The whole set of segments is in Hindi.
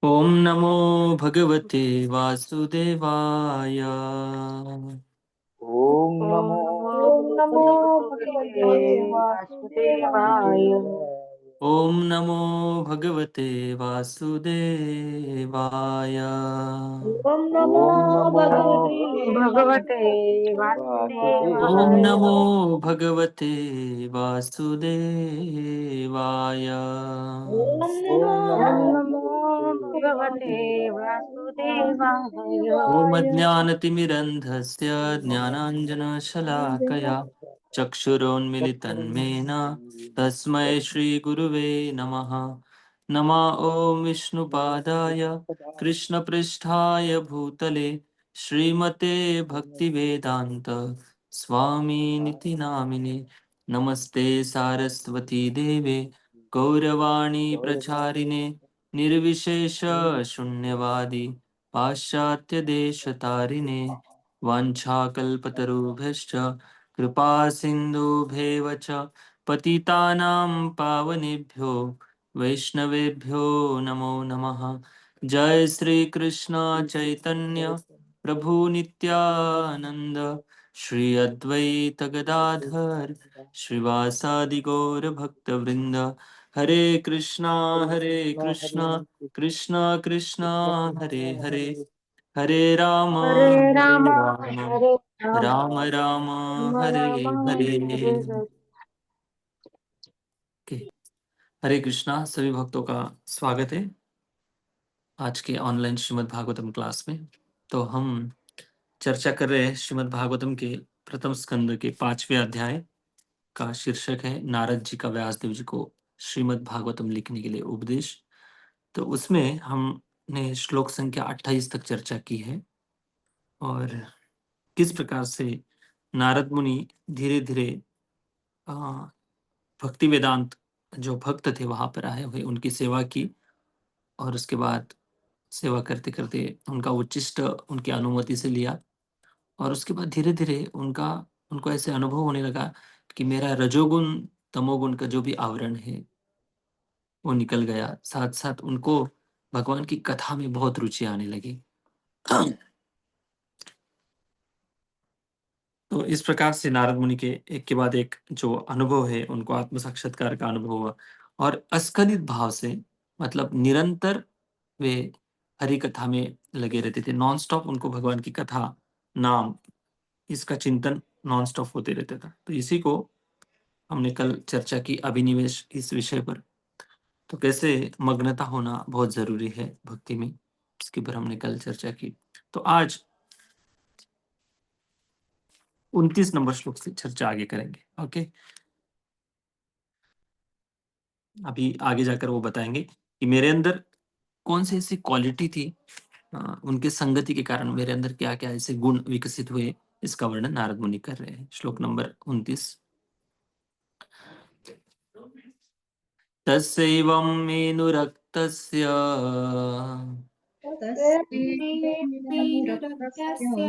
ओम नमो भगवते वासुदेवाय। ओम नमो ओम नमो भगवते भगवते वासुदेवाय। वासुदेवाय। ओम नमो भगवते वासुदेवाय। ओम नमो ओम नमो भगवते भगवते ओम वासुदेवाय। नमो वासुदेवाय। भगवते वासुदेवाय। ओम ओम नमो नमो भगवते ओम नमो भगवते वासुदेवाय। ओम वासुदेवाय। अज्ञानतिमिरन्धस्य ज्ञानाञ्जनशलाकया चक्षुरोन्मिलितं तस्मै श्रीगुरुवे नमः। नमः ॐ विष्णुपादाय कृष्णपृष्ठाय भूतले श्रीमते भक्तिवेदान्त स्वामिनिति नामिने। नमस्ते सारस्वती देवे गौरवाणी प्रचारिणे निर्विशेष शून्यवादी पाश्चात्यदेशतारिणे वाञ्छाकल्पतरुभ्यश्च कृपा सिन्धुभ्येव च पतितानां पावनेभ्यो वैष्णवेभ्यो नमो नमः। जय श्री कृष्ण चैतन्य प्रभु नित्यानंद श्री अद्वैत गदाधर श्रीवासादि गौर भक्तवृंद। हरे कृष्णा कृष्णा कृष्णा हरे हरे, हरे राम हरे राम राम हरे राम राम राम राम हरे राम हरे। हरे हरे। ओके, हरे कृष्णा। सभी भक्तों का स्वागत है आज के ऑनलाइन श्रीमद् भागवतम क्लास में। तो हम चर्चा कर रहे हैं श्रीमद् भागवतम के प्रथम स्कंद के 5वें अध्याय का शीर्षक है नारद जी का व्यासदेव जी को श्रीमद् भागवतम लिखने के लिए उपदेश। तो उसमें हमने श्लोक संख्या 28 तक चर्चा की है और किस प्रकार से नारद मुनि धीरे धीरे भक्ति वेदांत जो भक्त थे वहां पर आए हुए उनकी सेवा की और उसके बाद सेवा करते करते उनका उच्चिष्ट उनकी अनुमति से लिया और उसके बाद धीरे धीरे उनको ऐसे अनुभव होने लगा कि मेरा रजोगुण तमोगुण का जो भी आवरण है वो निकल गया। साथ साथ उनको भगवान की कथा में बहुत रुचि आने लगी। तो इस प्रकार से नारद मुनि के एक के बाद एक जो अनुभव है उनको आत्म साक्षात्कार का अनुभव हुआ और अस्खलित भाव से मतलब निरंतर वे हरि कथा में लगे रहते थे। नॉन स्टॉप उनको भगवान की कथा नाम इसका चिंतन नॉन स्टॉप होते रहता था। तो इसी को हमने कल चर्चा की अभिनिवेश इस विषय पर। तो कैसे मग्नता होना बहुत जरूरी है भक्ति में, इसके पर हमने कल चर्चा की। तो आज 29 नंबर श्लोक से चर्चा आगे करेंगे। ओके, अभी आगे जाकर वो बताएंगे कि मेरे अंदर कौन सी ऐसी क्वालिटी थी, उनके संगति के कारण मेरे अंदर क्या क्या ऐसे गुण विकसित हुए, इसका वर्णन नारद मुनि कर रहे हैं। श्लोक नंबर 29। तस्यैवं मेनुरक्तस्य तस्यैवमेनुरक्तस्य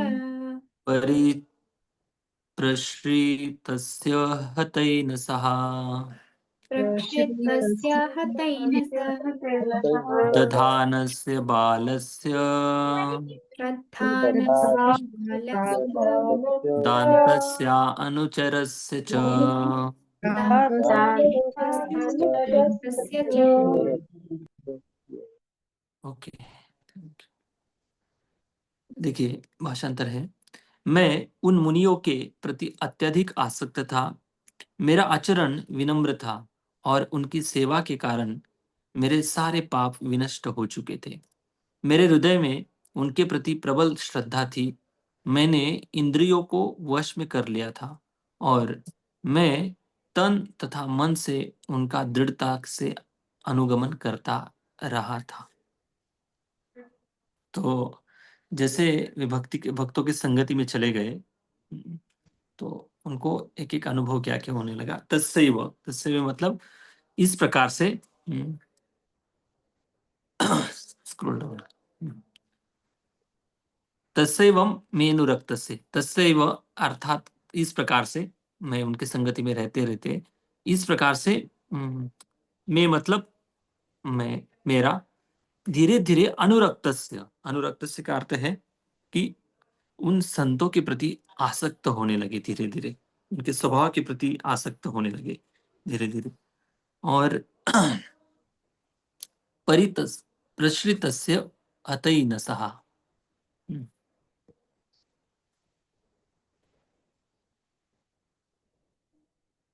परिप्रश्रितस्य हतैन सह प्रक्षिप्तस्य हतैन सह दधानस्य बालस्य प्रधानस्य बालस्य दान्तस्य अनुचरस्य च। दान्तस्य दान्तस्य च ओके, देखिए भाषांतर है। मैं उन मुनियों के प्रति अत्यधिक आसक्त था, मेरा आचरण विनम्र था और उनकी सेवा के कारण मेरे सारे पाप विनष्ट हो चुके थे। मेरे हृदय में उनके प्रति प्रबल श्रद्धा थी। मैंने इंद्रियों को वश में कर लिया था और मैं तन तथा मन से उनका दृढ़ता से अनुगमन करता रहा था। तो जैसे वे भक्ति के भक्तों की संगति में चले गए तो उनको एक एक अनुभव क्या क्या होने लगा। तस्सैव मतलब इस प्रकार से स्क्रॉल डाउन। तस्सैवं मेनुरक्तस्य, तस्सैव अर्थात इस प्रकार से, मैं उनके संगति में रहते रहते इस प्रकार से मैं मतलब मैं मेरा धीरे-धीरे अनुरक्तस्य का अर्थ है कि उन संतों के प्रति आसक्त होने लगे धीरे-धीरे, उनके स्वभाव के प्रति आसक्त होने लगे धीरे-धीरे और परितस् प्रसृतस्य अतैनसः। हुँ।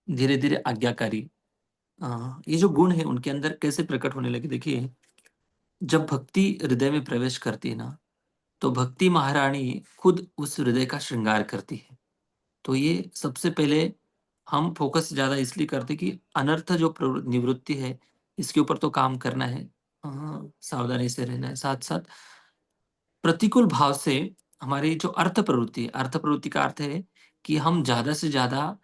धीरे-धीरे आज्ञाकारी ये जो गुण है उनके अंदर कैसे प्रकट होने लगे देखिए, जब भक्ति हृदय में प्रवेश करती है ना, तो भक्ति महारानी खुद उस हृदय का श्रृंगार करती है। तो ये सबसे पहले हम फ़ोकस ज़्यादा इसलिए करते हैं कि अनर्थ जो निवृत्ति है, इसके ऊपर तो काम करना है। सावधानी से रहना है। साथ-साथ प्रतिकूल भाव से हमारी जो अर्थ प्रवृत्ति का अर्थ है कि हम ज़्यादा से ज़्यादा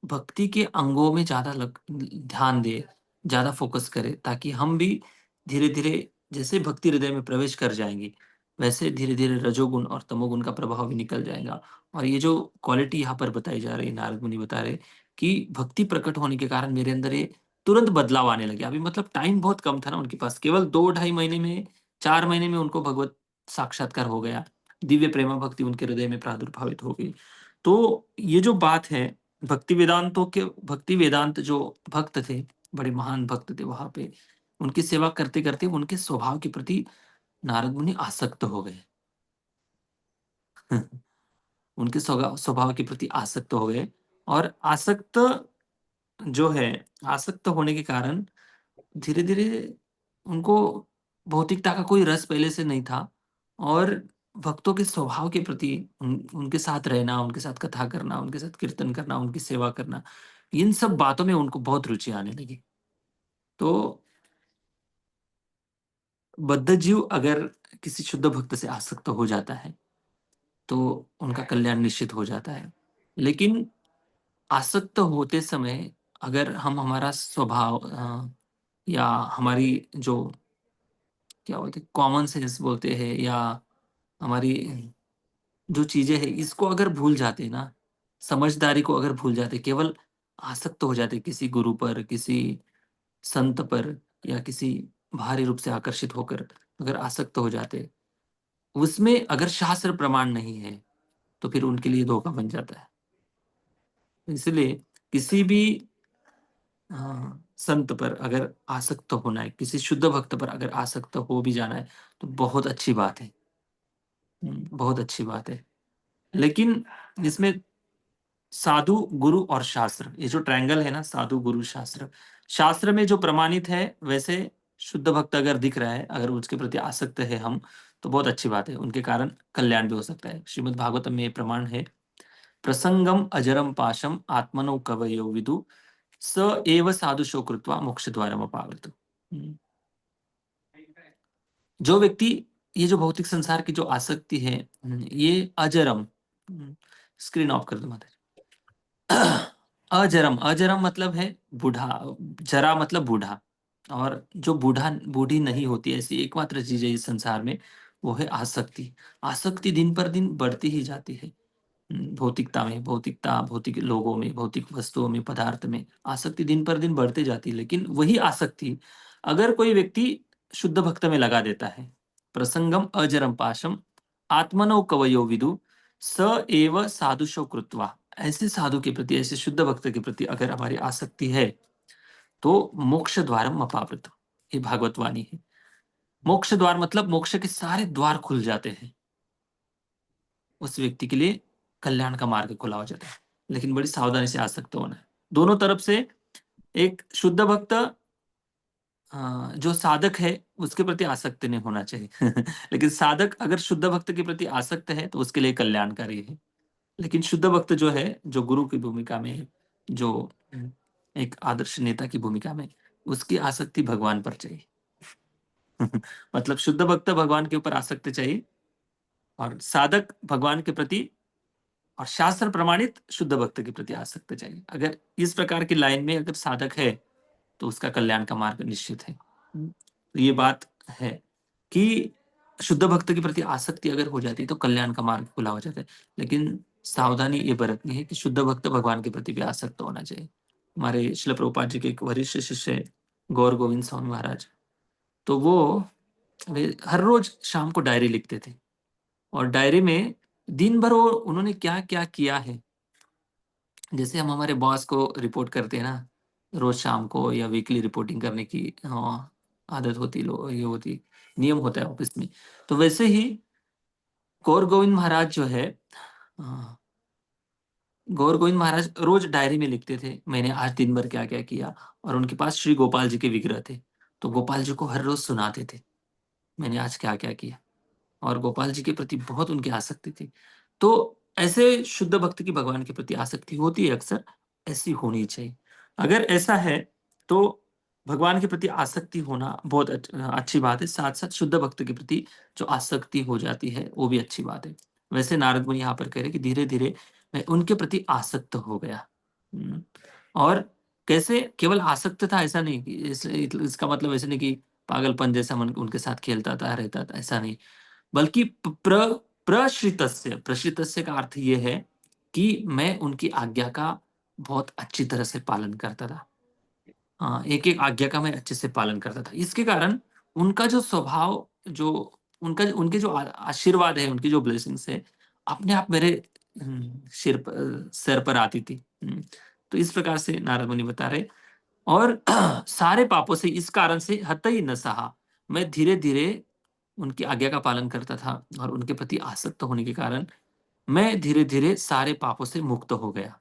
भक्ति के अंगों में ज़्यादा ध्यान दें, ज़्यादा फ़ोकस करें ताकि हम भी धीरे-धीरे जैसे भक्ति हृदय में प्रवेश कर जाएँगी, वैसे धीरे-धीरे रजोगुण और तमोगुण का प्रभाव भी निकल जाएगा। और ये जो क्वालिटी यहाँ पर बताई जा रही है, नारद मुनि बता रहे हैं कि भक्ति प्रकट होने के कारण मेरे अंदर ये तुरंत बदलाव आने लगे। अभी मतलब टाइम बहुत कम था ना उनके पास, केवल 2 ढाई महीने में, 4 महीने में उनको भगवत साक्षात्कार हो गया। दिव्य प्रेमा भक्ति उनके हृदय में प्रादुर्भावित हो गई। तो ये जो बात है भक्ति वेदांत जो भक्त थे, बड़े महान भक्त थे वहाँ पे, उनकी सेवा करते-करते उनके स्वभाव के प्रति नारद मुनि आसक्त हो गए। उनके स्वभाव के प्रति आसक्त हो गए और जो है, आसक्त होने के कारण धीरे-धीरे उनको भौतिकता का कोई रस पहले से नहीं था और भक्तों के स्वभाव के प्रति उनके साथ रहना, उनके साथ कथा करना, उनके साथ कीर्तन करना, उनकी सेवा करना, इन सब बातों में उनको बहुत रुचि आने लगी। तो बद्धजीव अगर किसी शुद्ध भक्त से आसक्त हो जाता है, तो उनका कल्याण निश्चित हो जाता है। लेकिन आसक्त होते समय अगर हम हमारा स्वभाव या हमारी जो क्या बोलते हैं कॉमन सेंस बोलते हैं या हमारी जो चीज़ें हैं इसको अगर भूल जाते हैं ना, समझदारी को अगर भूल जाते, केवल आसक्त हो जाते किसी गुरु पर, किसी संत पर या किसी बाहरी रूप से आकर्षित होकर अगर आसक्त हो जाते, उसमें अगर शास्त्र प्रमाण नहीं है, तो फिर उनके लिए धोखा बन जाता है। इसलिए किसी भी संत पर अगर आसक्त होना है, किसी शुद्ध भक्त पर अगर आसक्त हो भी जाना है, तो बहुत अच्छी बात है। बहुत अच्छी बात है। लेकिन इसमें साधु, गुरु और शास्त्र, ये जो ट्रायंगल है ना साधु, गुरु, शास्त्र, शास्त्र में जो प्रमाणित है वैसे शुद्ध भक्त अगर दिख रहा है, अगर उसके प्रति आसक्त है हम, तो बहुत अच्छी बात है, उनके कारण कल्याण भी हो सकता है। श्रीमद् भागवतम में ये प्रमाण है, प्रसंगम अजरम पाशम आत्मनो कवयो विदु स एव साधुषो कृत्वा मोक्षद्वारम अपावृतु। जो व्यक्ति ये जो भौतिक संसार की जो आसक्ति है, ये अजरम, स्क्रीन ऑफ कर दो माता जी। अजरम मतलब है बूढ़ा, जरा मतलब बूढ़ा, और जो बूढ़ी नहीं होती ऐसी एकमात्र चीज है इस संसार में, वो है आसक्ति। आसक्ति दिन पर दिन बढ़ती ही जाती है। भौतिक लोगों में, भौतिक वस्तुओं में, पदार्थ में आसक्ति दिन पर दिन बढ़ते जाती है। लेकिन वही आसक्ति अगर कोई व्यक्ति शुद्ध भक्त में लगा देता है, प्रसंगम अजरम पाशम आत्मनो कवयो विदु स एव साधुषो कृत्वा, ऐसे साधु के प्रति, ऐसे शुद्ध भक्त के प्रति अगर हमारी आसक्ति है, तो मोक्ष द्वारम अपावृत, ये भागवत वाणी है। मोक्ष द्वार मतलब मोक्ष के सारे द्वार खुल जाते हैं, उस व्यक्ति के लिए कल्याण का मार्ग खुला हो जाता है। लेकिन बड़ी सावधानी से आसक्त होना है दोनों तरफ से। एक शुद्ध भक्त जो साधक है उसके प्रति आसक्त नहीं होना चाहिए। लेकिन साधक अगर शुद्ध भक्त के प्रति आसक्त है तो उसके लिए कल्याणकारी है। लेकिन शुद्ध भक्त जो है, जो गुरु की भूमिका में है, जो एक आदर्श नेता की भूमिका में, उसकी आसक्ति भगवान पर चाहिए। मतलब शुद्ध भक्त भगवान के ऊपर आसक्त चाहिए और साधक भगवान के प्रति और शास्त्र प्रमाणित शुद्ध भक्त के प्रति आसक्त चाहिए। अगर इस प्रकार की लाइन में अगर साधक है तो उसका कल्याण का मार्ग निश्चित है। तो ये बात है कि शुद्ध भक्त के प्रति आसक्ति अगर हो जाती है तो कल्याण का मार्ग खुला हो जाता है। लेकिन सावधानी ये बरतनी है कि शुद्ध भक्त भगवान के प्रति भी आसक्त होना चाहिए। हमारे श्रील प्रभुपाद जी के एक वरिष्ठ शिष्य गौर गोविंद स्वामी महाराज, तो वो वे हर रोज शाम को डायरी लिखते थे और डायरी में दिन भर वो उन्होंने क्या-क्या किया है, जैसे हम हमारे बॉस को रिपोर्ट करते हैं ना, रोज शाम को या वीकली रिपोर्टिंग करने की आदत होती ये होती नियम होता है ऑफिस में। तो वैसे ही गौर गोविंद महाराज जो है अ, गौर गोविंद महाराज रोज डायरी में लिखते थे, मैंने आज दिन भर क्या-क्या किया और उनके पास श्री गोपाल जी के विग्रह थे। तो गोपाल जी को हर रोज सुनाते थे, मैंने आज क्या-क्या किया। और गोपाल जी के प्रति बहुत उनकी आसक्ति थी। तो ऐसे शुद्ध भक्त की भगवान के प्रति आसक्ति होती है अक्सर, ऐसी होनी चाहिए। अगर ऐसा है, तो भगवान के प्रति आसक्ति होना बहुत अच्छी बात है, साथ-साथ शुद्ध भक्त के प्रति जो आसक्ति हो जाती है, वो भी अच्छी बात है। वैसे नारद मुनि यहाँ पर कह रहे हैं कि धीरे-धीरे मैं उनके प्रति आसक्त हो गया। और कैसे केवल आसक्त था ऐसा नहीं कि इसका मतलब ऐसा नहीं कि पागलपन जैसा मन उनके साथ खेलता था, रहता था, ऐसा नहीं। बल्कि प्रश्रितस्य का अर्थ ये है कि मैं उनकी आज्ञा का बहुत अच्छी तरह से पालन करता था। हाँ, एक-एक आज्ञा का मैं अच्छे से पालन करता था। इसके कारण उनका जो स्वभाव जो उनके जो आशीर्वाद है, उनकी जो ब्लेसिंग्स है, अपने आप मेरे सिर पर आती थी। तो इस प्रकार से नारद मुनि बता रहे और सारे पापों से इस कारण से हतई न सहा। मैं धीरे-धीरे उनकी आज्ञा का पालन करता था और उनके प्रति आसक्त होने के कारण मैं धीरे-धीरे सारे पापों से मुक्त हो गया।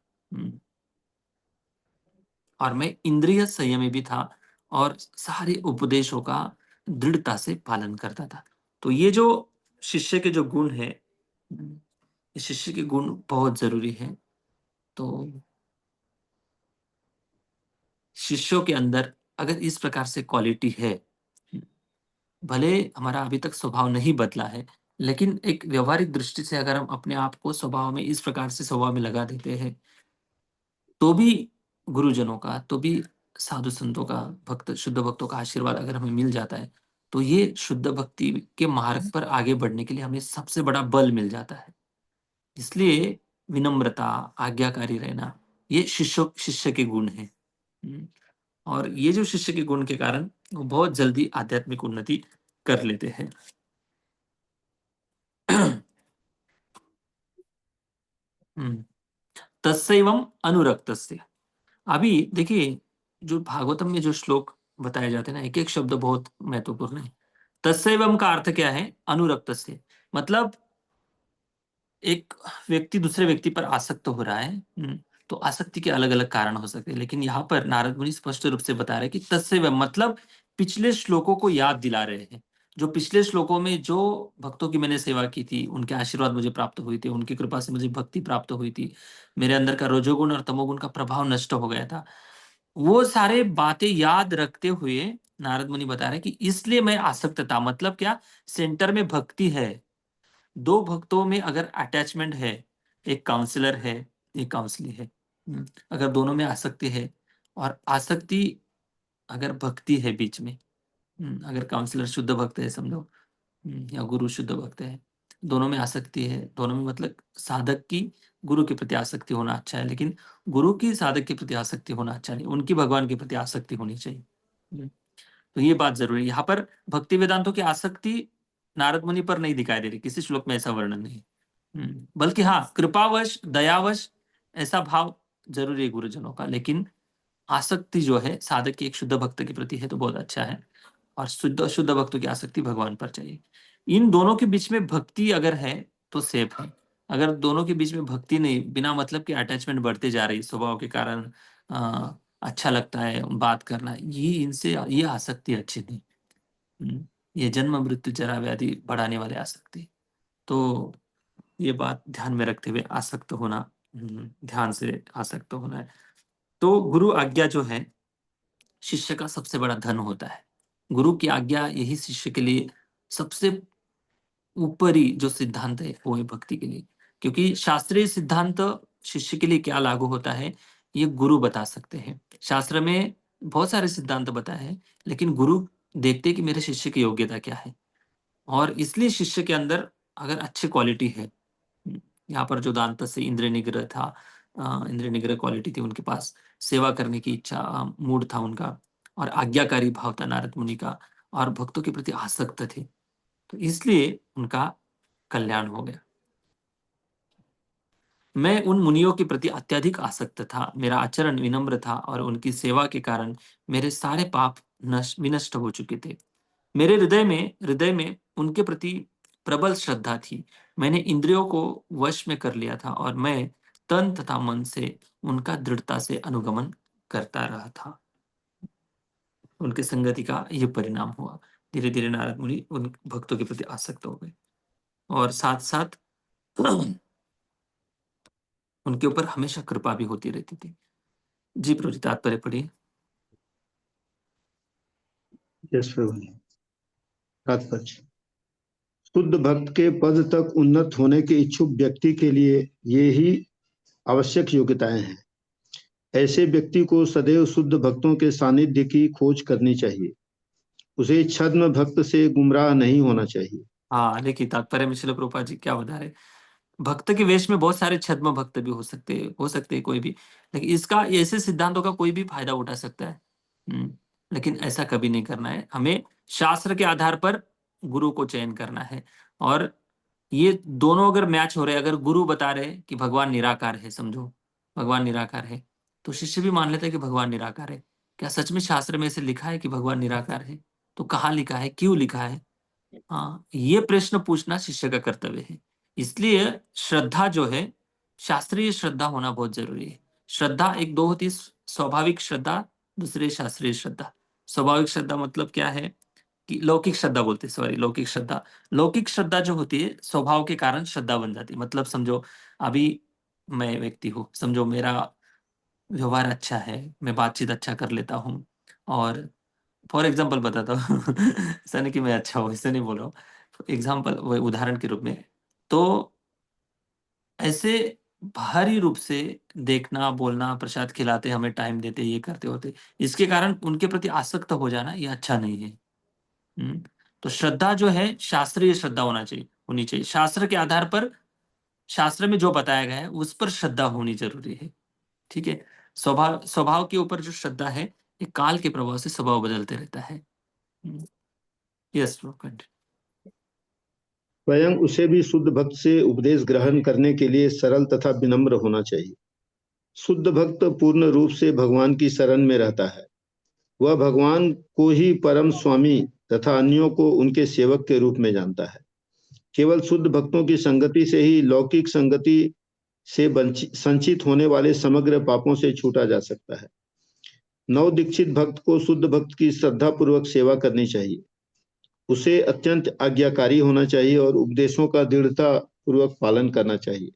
और मैं इंद्रिय संयमी भी था और सारे उपदेशों का दृढ़ता से पालन करता था। तो ये जो शिष्य के जो गुण हैं, ये शिष्य के गुण बहुत ज़रूरी हैं। तो शिष्यों के अंदर अगर इस प्रकार से क्वालिटी है, भले हमारा अभी तक स्वभाव नहीं बदला है, लेकिन एक व्यावहारिक दृष्टि से अगर हम अपने आप को स्वभाव में इस प्रकार से स्वभाव में लगा देते हैं, तो भी गुरुजनों का, तो भी साधु संतों का, शुद्ध भक्तों का आशीर्वाद अगर हमें मिल जाता है, तो ये शुद्ध भक्ति के मार्ग पर आगे बढ़ने के लिए हमें सबसे बड़ा बल मिल जाता है। इसलिए विनम्रता, आज्ञाकारी रहना, ये शिष्य के गुण हैं। हुँ, और ये जो शिष्य के गुण के कारण वो बहुत जल्दी आध्यात्मिक उन्नति कर लेते हैं। हुँ, तस्सैवम् अनुरक्तस्य। अभी देखिए, जो भागवतम में जो श्लोक बताए जाते हैं ना, एक-एक शब्द बहुत महत्वपूर्ण है। तस्सैवम् का अर्थ क्या है? अनुरक्तस्य मतलब एक व्यक्ति दूसरे व्यक्ति पर आसक्त हो रहा है, तो आसक्ति के अलग-अलग कारण हो सकते हैं, लेकिन यहाँ पर नारद मुनि स्पष्ट रूप से बता रहे हैं कि तस्सैवम् मतलब पिछले श्लोकों को याद दिला रहे हैं। जो पिछले श्लोकों में जो भक्तों की मैंने सेवा की थी, उनके आशीर्वाद मुझे प्राप्त हुए थे, उनकी कृपा से मुझे भक्ति प्राप्त हुई थी, मेरे अंदर का रजोगुण और तमोगुण का प्रभाव नष्ट हो गया था। वो सारे बातें याद रखते हुए नारद मुनि बता रहे हैं कि इसलिए मैं आसक्त था, मतलब क्या? सेंटर में भक्ति है। 2 भक्तों में अगर अटैचमेंट है, एक काउंसलर है, एक काउंसली है। अगर दोनों में आसक्ति है और आसक्ति अगर भक्ति है बीच में, अगर काउंसलर शुद्ध भक्त है समझो, या गुरु शुद्ध भक्त है, दोनों में आसक्ति है, दोनों में मतलब साधक की गुरु के प्रति आसक्ति होना अच्छा है, लेकिन गुरु की साधक के प्रति आसक्ति होना अच्छा नहीं, उनकी भगवान के प्रति आसक्ति होनी चाहिए। तो ये बात ज़रूरी है। यहाँ पर भक्ति वेदांतों की आसक्ति नारद मुनि पर नहीं दिखाई दे रही, किसी श्लोक में ऐसा वर्णन नहीं। बल्कि हाँ, कृपावश, दयावश ऐसा भाव ज़रूरी है गुरुजनों का, लेकिन आसक्ति जो है साधक की एक शुद्ध भक्त के प्रति है तो बहुत अच्छा है और शुद्ध भक्तों की आसक्ति भगवान पर चाहिए। इन दोनों के बीच में भक्ति अगर है तो सेफ है। अगर दोनों के बीच में भक्ति नहीं, बिना मतलब की अटैचमेंट बढ़ती जा रही स्वभाव के कारण, अच्छा लगता है बात करना, ये आसक्ति अच्छी नहीं। ये जन्म मृत्यु जरा व्याधि बढ़ाने वाले आसक्ति। तो ये बात ध्यान में रखते हुए आसक्त होना, ध्यान से आसक्त होना है। तो गुरु आज्ञा जो है शिष्य का सबसे बड़ा धन होता है। गुरु की आज्ञा यही शिष्य के लिए सबसे ऊपरी जो सिद्धांत है वो है भक्ति के लिए। क्योंकि शास्त्रीय सिद्धांत शिष्य के लिए क्या लागू होता है, ये गुरु बता सकते हैं। शास्त्र में बहुत सारे सिद्धांत बताए हैं, लेकिन गुरु देखते हैं कि मेरे शिष्य की योग्यता क्या है और इसलिए शिष्य के अंदर अगर अच्छी क्वालिटी है, यहाँ पर जो दांत से इंद्रिय निग्रह था, इंद्रिय निग्रह क्वालिटी थी उनके पास, सेवा करने की इच्छा, मूड था उनका और आज्ञाकारी भाव था नारद मुनि का और भक्तों के प्रति आसक्त थे, तो इसलिए उनका कल्याण हो गया। मैं उन मुनियों के प्रति अत्यधिक आसक्त था, मेरा आचरण विनम्र था और उनकी सेवा के कारण मेरे सारे पाप विनष्ट हो चुके थे। मेरे हृदय में उनके प्रति प्रबल श्रद्धा थी। मैंने इंद्रियों को वश में कर लिया था और मैं तन तथा मन से उनका दृढ़ता से अनुगमन करता रहा था। उनके संगति का ये परिणाम हुआ। धीरे-धीरे नारद मुनि उन भक्तों के प्रति आसक्त हो गए और साथ-साथ उनके ऊपर हमेशा कृपा भी होती रहती थी। जी प्रभु जी, तात्पर्य पढ़िए। यस प्रभु। तात्पर्य, शुद्ध भक्त के पद तक उन्नत होने के इच्छुक व्यक्ति के लिए ये ही आवश्यक योग्यताएं हैं। ऐसे व्यक्ति को सदैव शुद्ध भक्तों के सानिध्य की खोज करनी चाहिए। उसे छद्म भक्त से गुमराह नहीं होना चाहिए। हाँ, देखिए तात्पर्य में श्रील प्रभुपाद जी क्या बता रहे हैं। भक्त के वेश में बहुत सारे छद्म भक्त भी हो सकते हैं कोई भी, लेकिन इसका ऐसे सिद्धांतों का कोई भी फायदा उठा सकता है। लेकिन ऐसा कभी नहीं करना है। हमें शास्त्र के आधार पर गुरु को चयन करना है और ये दोनों अगर मैच हो रहे, अगर गुरु बता रहे कि भगवान निराकार है, समझो भगवान निराकार है, तो शिष्य भी मान लेता है कि भगवान निराकार है। क्या सच में शास्त्र में ऐसे लिखा है कि भगवान निराकार है? तो कहाँ लिखा है, क्यों लिखा है? हाँ, ये प्रश्न पूछना शिष्य का कर्तव्य है। इसलिए श्रद्धा जो है, शास्त्रीय श्रद्धा होना बहुत जरूरी है। श्रद्धा एक दो होती है, स्वाभाविक श्रद्धा, दूसरी शास्त्रीय श्रद्धा। स्वाभाविक श्रद्धा मतलब क्या है कि लौकिक श्रद्धा बोलते हैं, सॉरी, लौकिक श्रद्धा। लौकिक श्रद्धा जो होती है स्वभाव के कारण श्रद्धा बन जाती है। मतलब समझो अभी मैं व्यक्ति हूँ, समझो मेरा व्यवहार अच्छा है, मैं बातचीत अच्छा कर लेता हूँ और फॉर एग्जाम्पल बताता हूँ ऐसा नहीं कि मैं अच्छा हूँ, इससे नहीं बोल रहा हूँ, एग्जाम्पल वो उदाहरण के रूप में। तो ऐसे बाहरी रूप से देखना, बोलना, प्रसाद खिलाते, हमें टाइम देते, ये करते होते, इसके कारण उनके प्रति आसक्त हो जाना ये अच्छा नहीं है। तो श्रद्धा जो है शास्त्रीय श्रद्धा होनी चाहिए। शास्त्र के आधार पर, शास्त्र में जो बताया गया है उस पर श्रद्धा होनी जरूरी है। ठीक है। स्वभाव स्वभाव के ऊपर जो श्रद्धा है, ये काल के प्रभाव से स्वभाव बदलते रहता है। यस, स्वयं उसे भी शुद्ध भक्त से उपदेश ग्रहण करने के लिए सरल तथा विनम्र होना चाहिए। शुद्ध भक्त पूर्ण रूप से भगवान की शरण में रहता है। वह भगवान को ही परम स्वामी तथा अन्यों को उनके सेवक के रूप में जानता है। केवल शुद्ध भक्तों की संगति से ही लौकिक संगति से संचित होने वाले समग्र पापों से छूटा जा सकता है। नव दीक्षित भक्त को शुद्ध भक्त की श्रद्धा पूर्वक सेवा करनी चाहिए। उसे अत्यंत आज्ञाकारी होना चाहिए और उपदेशों का दृढ़ता पूर्वक पालन करना चाहिए।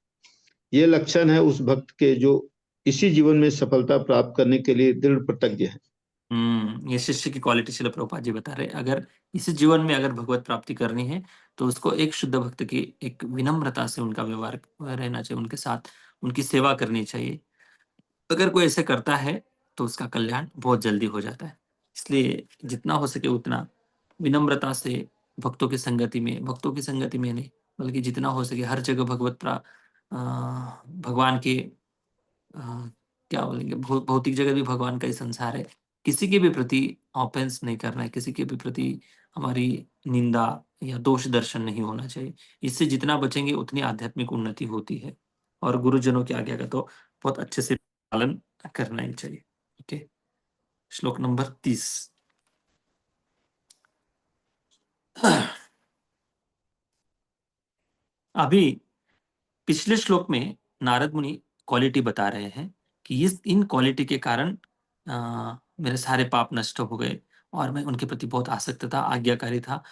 ये लक्षण है उस भक्त के जो इसी जीवन में सफलता प्राप्त करने के लिए दृढ़ प्रतिज्ञ है। ये शिष्य की क्वालिटी श्रील प्रभुपाद जी बता रहे हैं। अगर इसी जीवन में अगर भगवत प्राप्ति करनी है तो उसको एक शुद्ध भक्त की एक विनम्रता से उनका व्यवहार रहना चाहिए, उनके साथ उनकी सेवा करनी चाहिए। अगर कोई ऐसे करता है तो उसका कल्याण बहुत जल्दी हो जाता है। इसलिए जितना हो सके उतना विनम्रता से भक्तों की संगति में नहीं, बल्कि जितना हो सके हर जगह भगवान के अ, क्या बोलेंगे, भौतिक जगत भी भगवान का ही संसार है। किसी के भी प्रति ऑफेंस नहीं करना है, किसी के भी प्रति हमारी निंदा या दोष दर्शन नहीं होना चाहिए। इससे जितना बचेंगे उतनी आध्यात्मिक उन्नति होती है और गुरुजनों की आज्ञा का तो बहुत अच्छे से पालन करना ही चाहिए। ओके, श्लोक नंबर 30। अभी पिछले श्लोक में नारद मुनि क्वालिटी बता रहे हैं कि इन क्वालिटी के कारण मेरे सारे पाप नष्ट हो गए और मैं उनके प्रति बहुत आसक्त था, आज्ञाकारी था।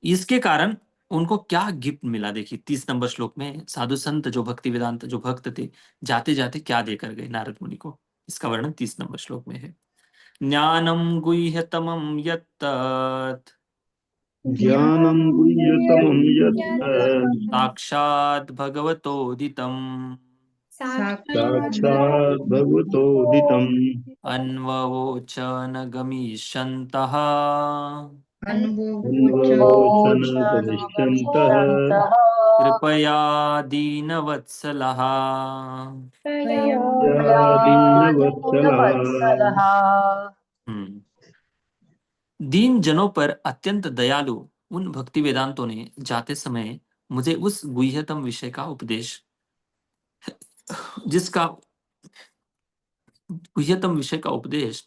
इसके कारण उनको क्या गिफ्ट मिला, देखिए 30 नंबर श्लोक में साधु संत जो भक्ति वेदांत जो भक्त थे, जाते जाते क्या देकर गए नारद मुनि को, इसका वर्णन 30 नंबर श्लोक में है। ज्ञानम गुह्यतमं यत्तत् ज्ञानम गुह्यतमं यत् साक्षात् भगवतोदितम् साक्षात् भगवतोदितम् अन्ववोच न गमिष्यन्तः अन्वोचन गमिष्यन्तः कृपया दीनवत्सलः। दीनवत्सलः। दीन जनों पर अत्यंत दयालु उन भक्ति वेदांतों ने जाते समय मुझे उस गुह्यतम विषय का उपदेश जिसका गुह्यतम विषय का उपदेश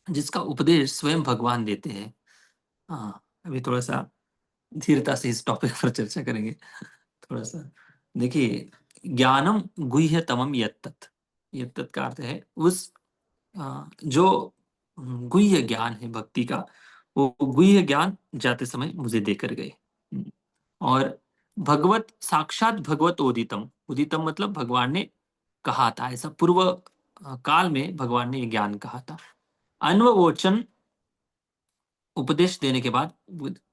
जिसका उपदेश स्वयं भगवान देते हैं। हाँ, अभी थोड़ा सा धीरता से इस टॉपिक पर चर्चा करेंगे। थोड़ा सा देखिए, ज्ञानम गुह्यतमम यत्तत्, यत्तत् का अर्थ है उस जो गुह्य ज्ञान है भक्ति का, वो गुह्य ज्ञान जाते समय मुझे देकर गए। और भगवत साक्षात भगवत उदितम, उदितम मतलब भगवान ने कहा था, ऐसा पूर्व काल में भगवान ने ये ज्ञान कहा था। अन्ववोचन उपदेश देने के बाद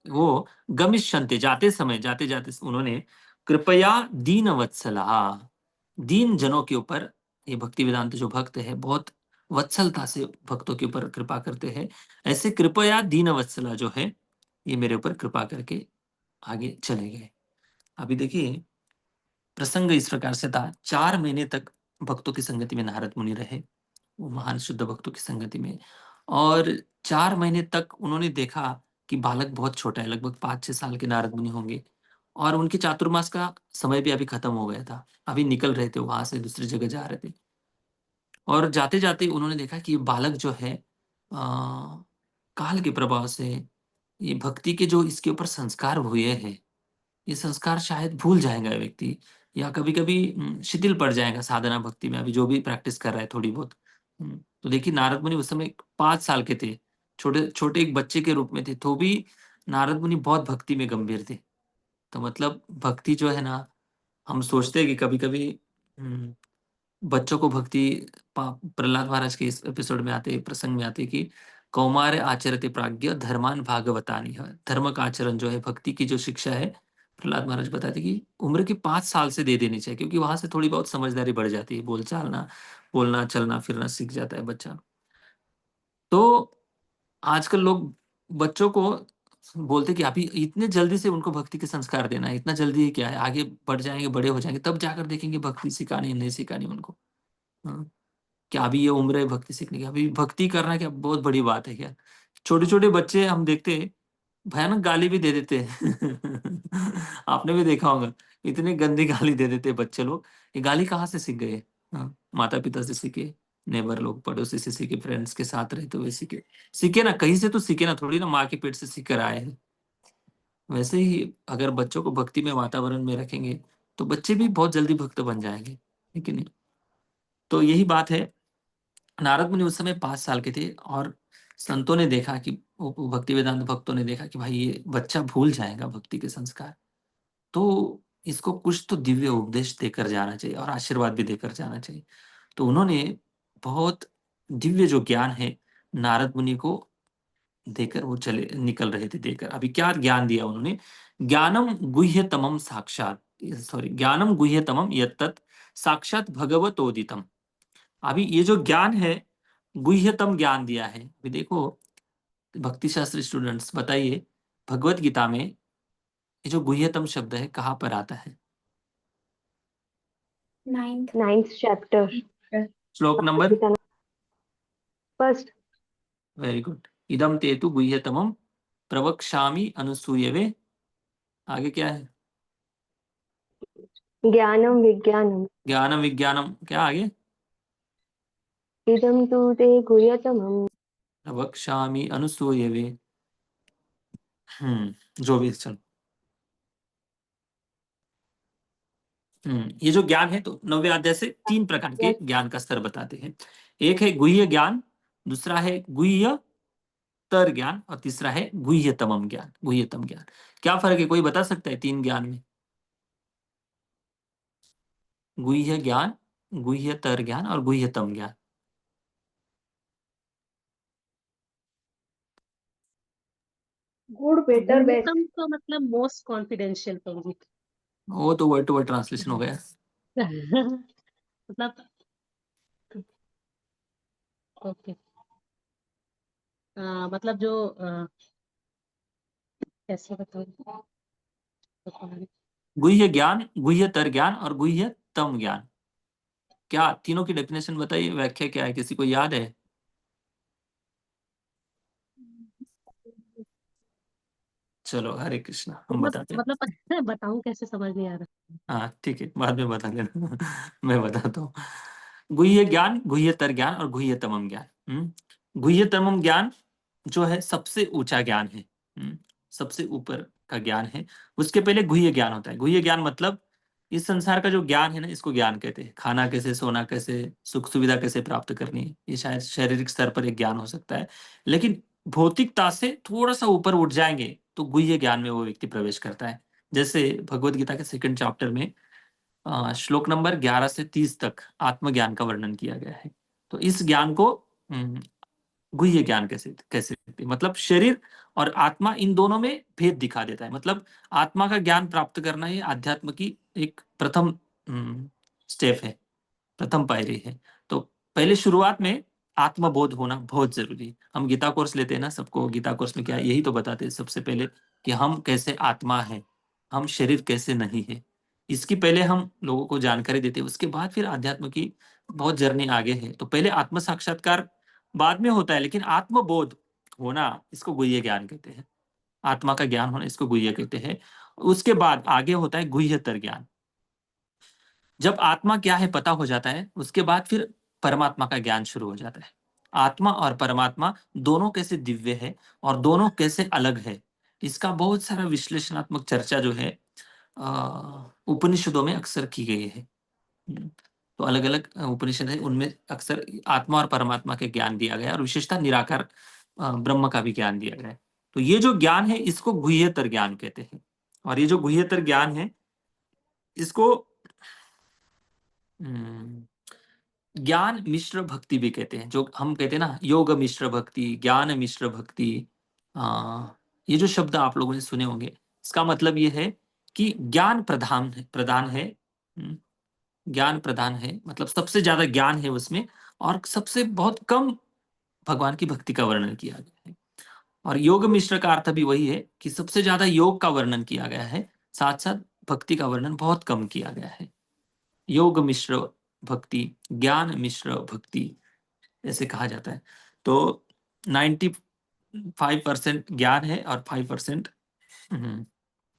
वो गमिष्यन्ते, जाते समय जाते जाते उन्होंने कृपया दीन वत्सला, दीन जनों के ऊपर, ये भक्ति वेदांत जो भक्त है बहुत वत्सलता से भक्तों के ऊपर कृपा करते हैं, ऐसे कृपया दीन वत्सला जो है ये मेरे ऊपर कृपा करके आगे चले गए। अभी देखिए, प्रसंग इस प्रकार से था, 4 महीने तक भक्तों की संगति में नारद मुनि रहे, वो महान शुद्ध भक्तों की संगति में। और 4 महीने तक उन्होंने देखा कि बालक बहुत छोटा है, लगभग 5-6 साल के नारद मुनि होंगे, और उनके चातुर्मास का समय भी अभी खत्म हो गया था, अभी निकल रहे थे, वहां से दूसरी जगह जा रहे थे। और जाते जाते उन्होंने देखा कि ये बालक जो है काल के प्रभाव से, ये भक्ति के जो इसके ऊपर संस्कार हुए हैं, ये संस्कार शायद भूल जाएगा व्यक्ति, या कभी कभी शिथिल पड़ जाएगा साधना भक्ति में, अभी जो भी प्रैक्टिस कर रहा है थोड़ी बहुत। तो देखिए, नारद मुनि उस समय 5 साल के थे, छोटे छोटे एक बच्चे के रूप में थे, तो भी नारद मुनि बहुत भक्ति में गंभीर थे। तो मतलब भक्ति जो है ना, हम सोचते हैं कि कभी कभी बच्चों को भक्ति, प्रहलाद महाराज के इस एपिसोड में आते, प्रसंग में आते कि कौमार आचरते प्राज्ञ धर्मान भागवतानि, धर्म का आचरण जो है, भक्ति की जो शिक्षा है, प्रहलाद महाराज बताते कि उम्र के 5 साल से दे देनी चाहिए, क्योंकि वहां से थोड़ी बहुत समझदारी बढ़ जाती है, बोलना चलना फिरना सीख जाता है बच्चा। तो आजकल लोग बच्चों को बोलते कि अभी इतने जल्दी से उनको भक्ति के संस्कार देना है, इतना जल्दी क्या है, आगे बढ़ जाएंगे, बड़े हो जाएंगे, तब जाकर देखेंगे भक्ति सिखानी है नहीं सिखानी उनको। हाँ, क्या अभी ये उम्र है भक्ति सीखने की? अभी भक्ति करना क्या बहुत बड़ी बात है क्या? छोटे छोटे बच्चे हम देखते हैं, भयानक गाली भी दे देते हैं। आपने भी देखा होगा, इतनी गंदी गाली दे देते हैं बच्चे लोग। ये गाली कहाँ से सीख गए? हाँ, माता पिता से सीखे, नेबर लोग, पड़ोसी से सीखे, फ्रेंड्स के साथ रहते हुए सीखे। सीखे ना, कहीं से तो सीखे ना, थोड़ी ना माँ के पेट से सीख कर आए हैं। वैसे ही अगर बच्चों को भक्ति में वातावरण में रखेंगे तो बच्चे भी बहुत जल्दी भक्त बन जाएंगे, है कि नहीं? तो यही बात है। नारद मुनि उस समय 5 साल के थे, और संतों ने देखा कि वो भक्ति वेदांत भक्तों ने देखा कि भाई ये बच्चा भूल जाएगा भक्ति के संस्कार, तो इसको कुछ तो दिव्य उपदेश देकर जाना चाहिए और आशीर्वाद भी देकर जाना चाहिए। तो उन्होंने बहुत दिव्य जो ज्ञान है नारद मुनि को देकर वो चले निकल रहे थे, देकर। अभी क्या ज्ञान दिया उन्होंने? ज्ञानम गुह्यतमम साक्षात, सॉरी, ज्ञानम गुह्यतमम यत्तत् साक्षात भगवतोदितम। अभी ये जो ज्ञान है, गुह्यतम ज्ञान दिया है। अभी देखो, भक्ति शास्त्र स्टूडेंट्स बताइए, भगवत गीता में ये जो गुह्यतम शब्द है कहाँ पर आता है? 9th chapter. श्लोक नंबर? First. Very good. इदम ते तु गुह्यतमम प्रवक्ष्यामि अनुसूयवे। आगे क्या है? ज्ञानम विज्ञानम। ज्ञानम विज्ञानम, क्या आगे? इदं तु ते गुह्यतमम्। प्रवक्ष्यामि अनुसूयवे। जो भी, चलो। ये जो ज्ञान है, तो 9वें अध्याय से 3 प्रकार के ज्ञान का स्तर बताते हैं। एक है गुह्य ज्ञान, दूसरा है गुह्यतर ज्ञान, और तीसरा है गुह्यतमम ज्ञान, गुह्यतम ज्ञान। क्या फर्क है, कोई बता सकता है 3 ज्ञान में? गुह्य ज्ञान, गुह्यतर ज्ञान और गुह्यतम ज्ञान। Good better best. गुह्यतम तो मतलब मोस्ट कॉन्फिडेंशियल होगी। वो तो वर्ड टू वर्ड ट्रांसलेशन हो गया। मतलब ओके, मतलब जो कैसे बताऊं, गुह्य ज्ञान, गुह्यतर ज्ञान और गुह्यतम ज्ञान, क्या तीनों की डेफिनेशन बताइए, व्याख्या क्या है, किसी को याद है? चलो हरे कृष्णा, हम बताते हैं। मतलब बताऊं कैसे, समझ नहीं आ रहा। हाँ ठीक है, बाद में बता देना। मैं बताता हूँ। गुह्य ज्ञान, गुह्यतर ज्ञान और गुह्यतमम ज्ञान। गुह्यतमम ज्ञान जो है सबसे ऊंचा ज्ञान है, सबसे ऊपर का ज्ञान है। उसके पहले गुह्य ज्ञान होता है। गुह्य ज्ञान मतलब इस संसार का जो ज्ञान है ना, इसको ज्ञान कहते हैं। खाना कैसे, सोना कैसे, सुख सुविधा कैसे प्राप्त करनी है, ये शायद शारीरिक स्तर पर एक ज्ञान हो सकता है। लेकिन भौतिकता से थोड़ा सा ऊपर उठ जाएंगे तो गुह्य ज्ञान में वो व्यक्ति प्रवेश करता है। जैसे भगवत गीता के 2nd चैप्टर में श्लोक नंबर 11 से 30 तक आत्मज्ञान का वर्णन किया गया है। तो इस ज्ञान को गुह्य ज्ञान कैसे कैसे, मतलब शरीर और आत्मा इन दोनों में भेद दिखा देता है। मतलब आत्मा का ज्ञान प्राप्त करना ये अध्यात्म की एक प्रथम स्टेप है, प्रथम पायरी है। तो पहले शुरुआत में आत्मबोध होना बहुत जरूरी है। हम गीता कोर्स लेते हैं ना, सबको गीता कोर्स में क्या यही तो बताते हैं सबसे पहले कि हम कैसे आत्मा है, हम शरीर कैसे नहीं है। इसकी पहले हम लोगों को जानकारी देते हैं, उसके बाद फिर आध्यात्म की बहुत जर्नी आगे है। तो पहले आत्म साक्षात्कार बाद में होता है, लेकिन आत्मबोध होना इसको गुह्य ज्ञान कहते हैं। आत्मा का ज्ञान होना इसको गुह्य कहते हैं। उसके बाद आगे होता है गुह्यतर ज्ञान। जब आत्मा क्या है पता हो जाता है, उसके बाद फिर परमात्मा का ज्ञान शुरू हो जाता है। आत्मा और परमात्मा दोनों कैसे दिव्य है और दोनों कैसे अलग है, इसका बहुत सारा विश्लेषणात्मक चर्चा जो है उपनिषदों में अक्सर की गई है। तो अलग अलग उपनिषद है, उनमें अक्सर आत्मा और परमात्मा के ज्ञान दिया गया है और विशेषता निराकार ब्रह्म का भी ज्ञान दिया गया है। तो ये जो ज्ञान है इसको गुह्यतर ज्ञान कहते हैं। और ये जो गुह्यतर ज्ञान है इसको ज्ञान मिश्र भक्ति भी कहते हैं। जो हम कहते हैं ना, योग मिश्र भक्ति, ज्ञान मिश्र भक्ति, ये जो शब्द आप लोगों ने सुने होंगे, इसका मतलब ये है कि ज्ञान प्रधान है, ज्ञान प्रधान है, मतलब सबसे ज्यादा ज्ञान है उसमें, और सबसे बहुत कम भगवान की भक्ति का वर्णन किया गया है। और योग मिश्र का अर्थ भी वही है कि सबसे ज्यादा योग का वर्णन किया गया है, साथ साथ भक्ति का वर्णन बहुत कम किया गया है। योग मिश्र भक्ति, ज्ञान मिश्र भक्ति ऐसे कहा जाता है। तो 95% ज्ञान है और 5%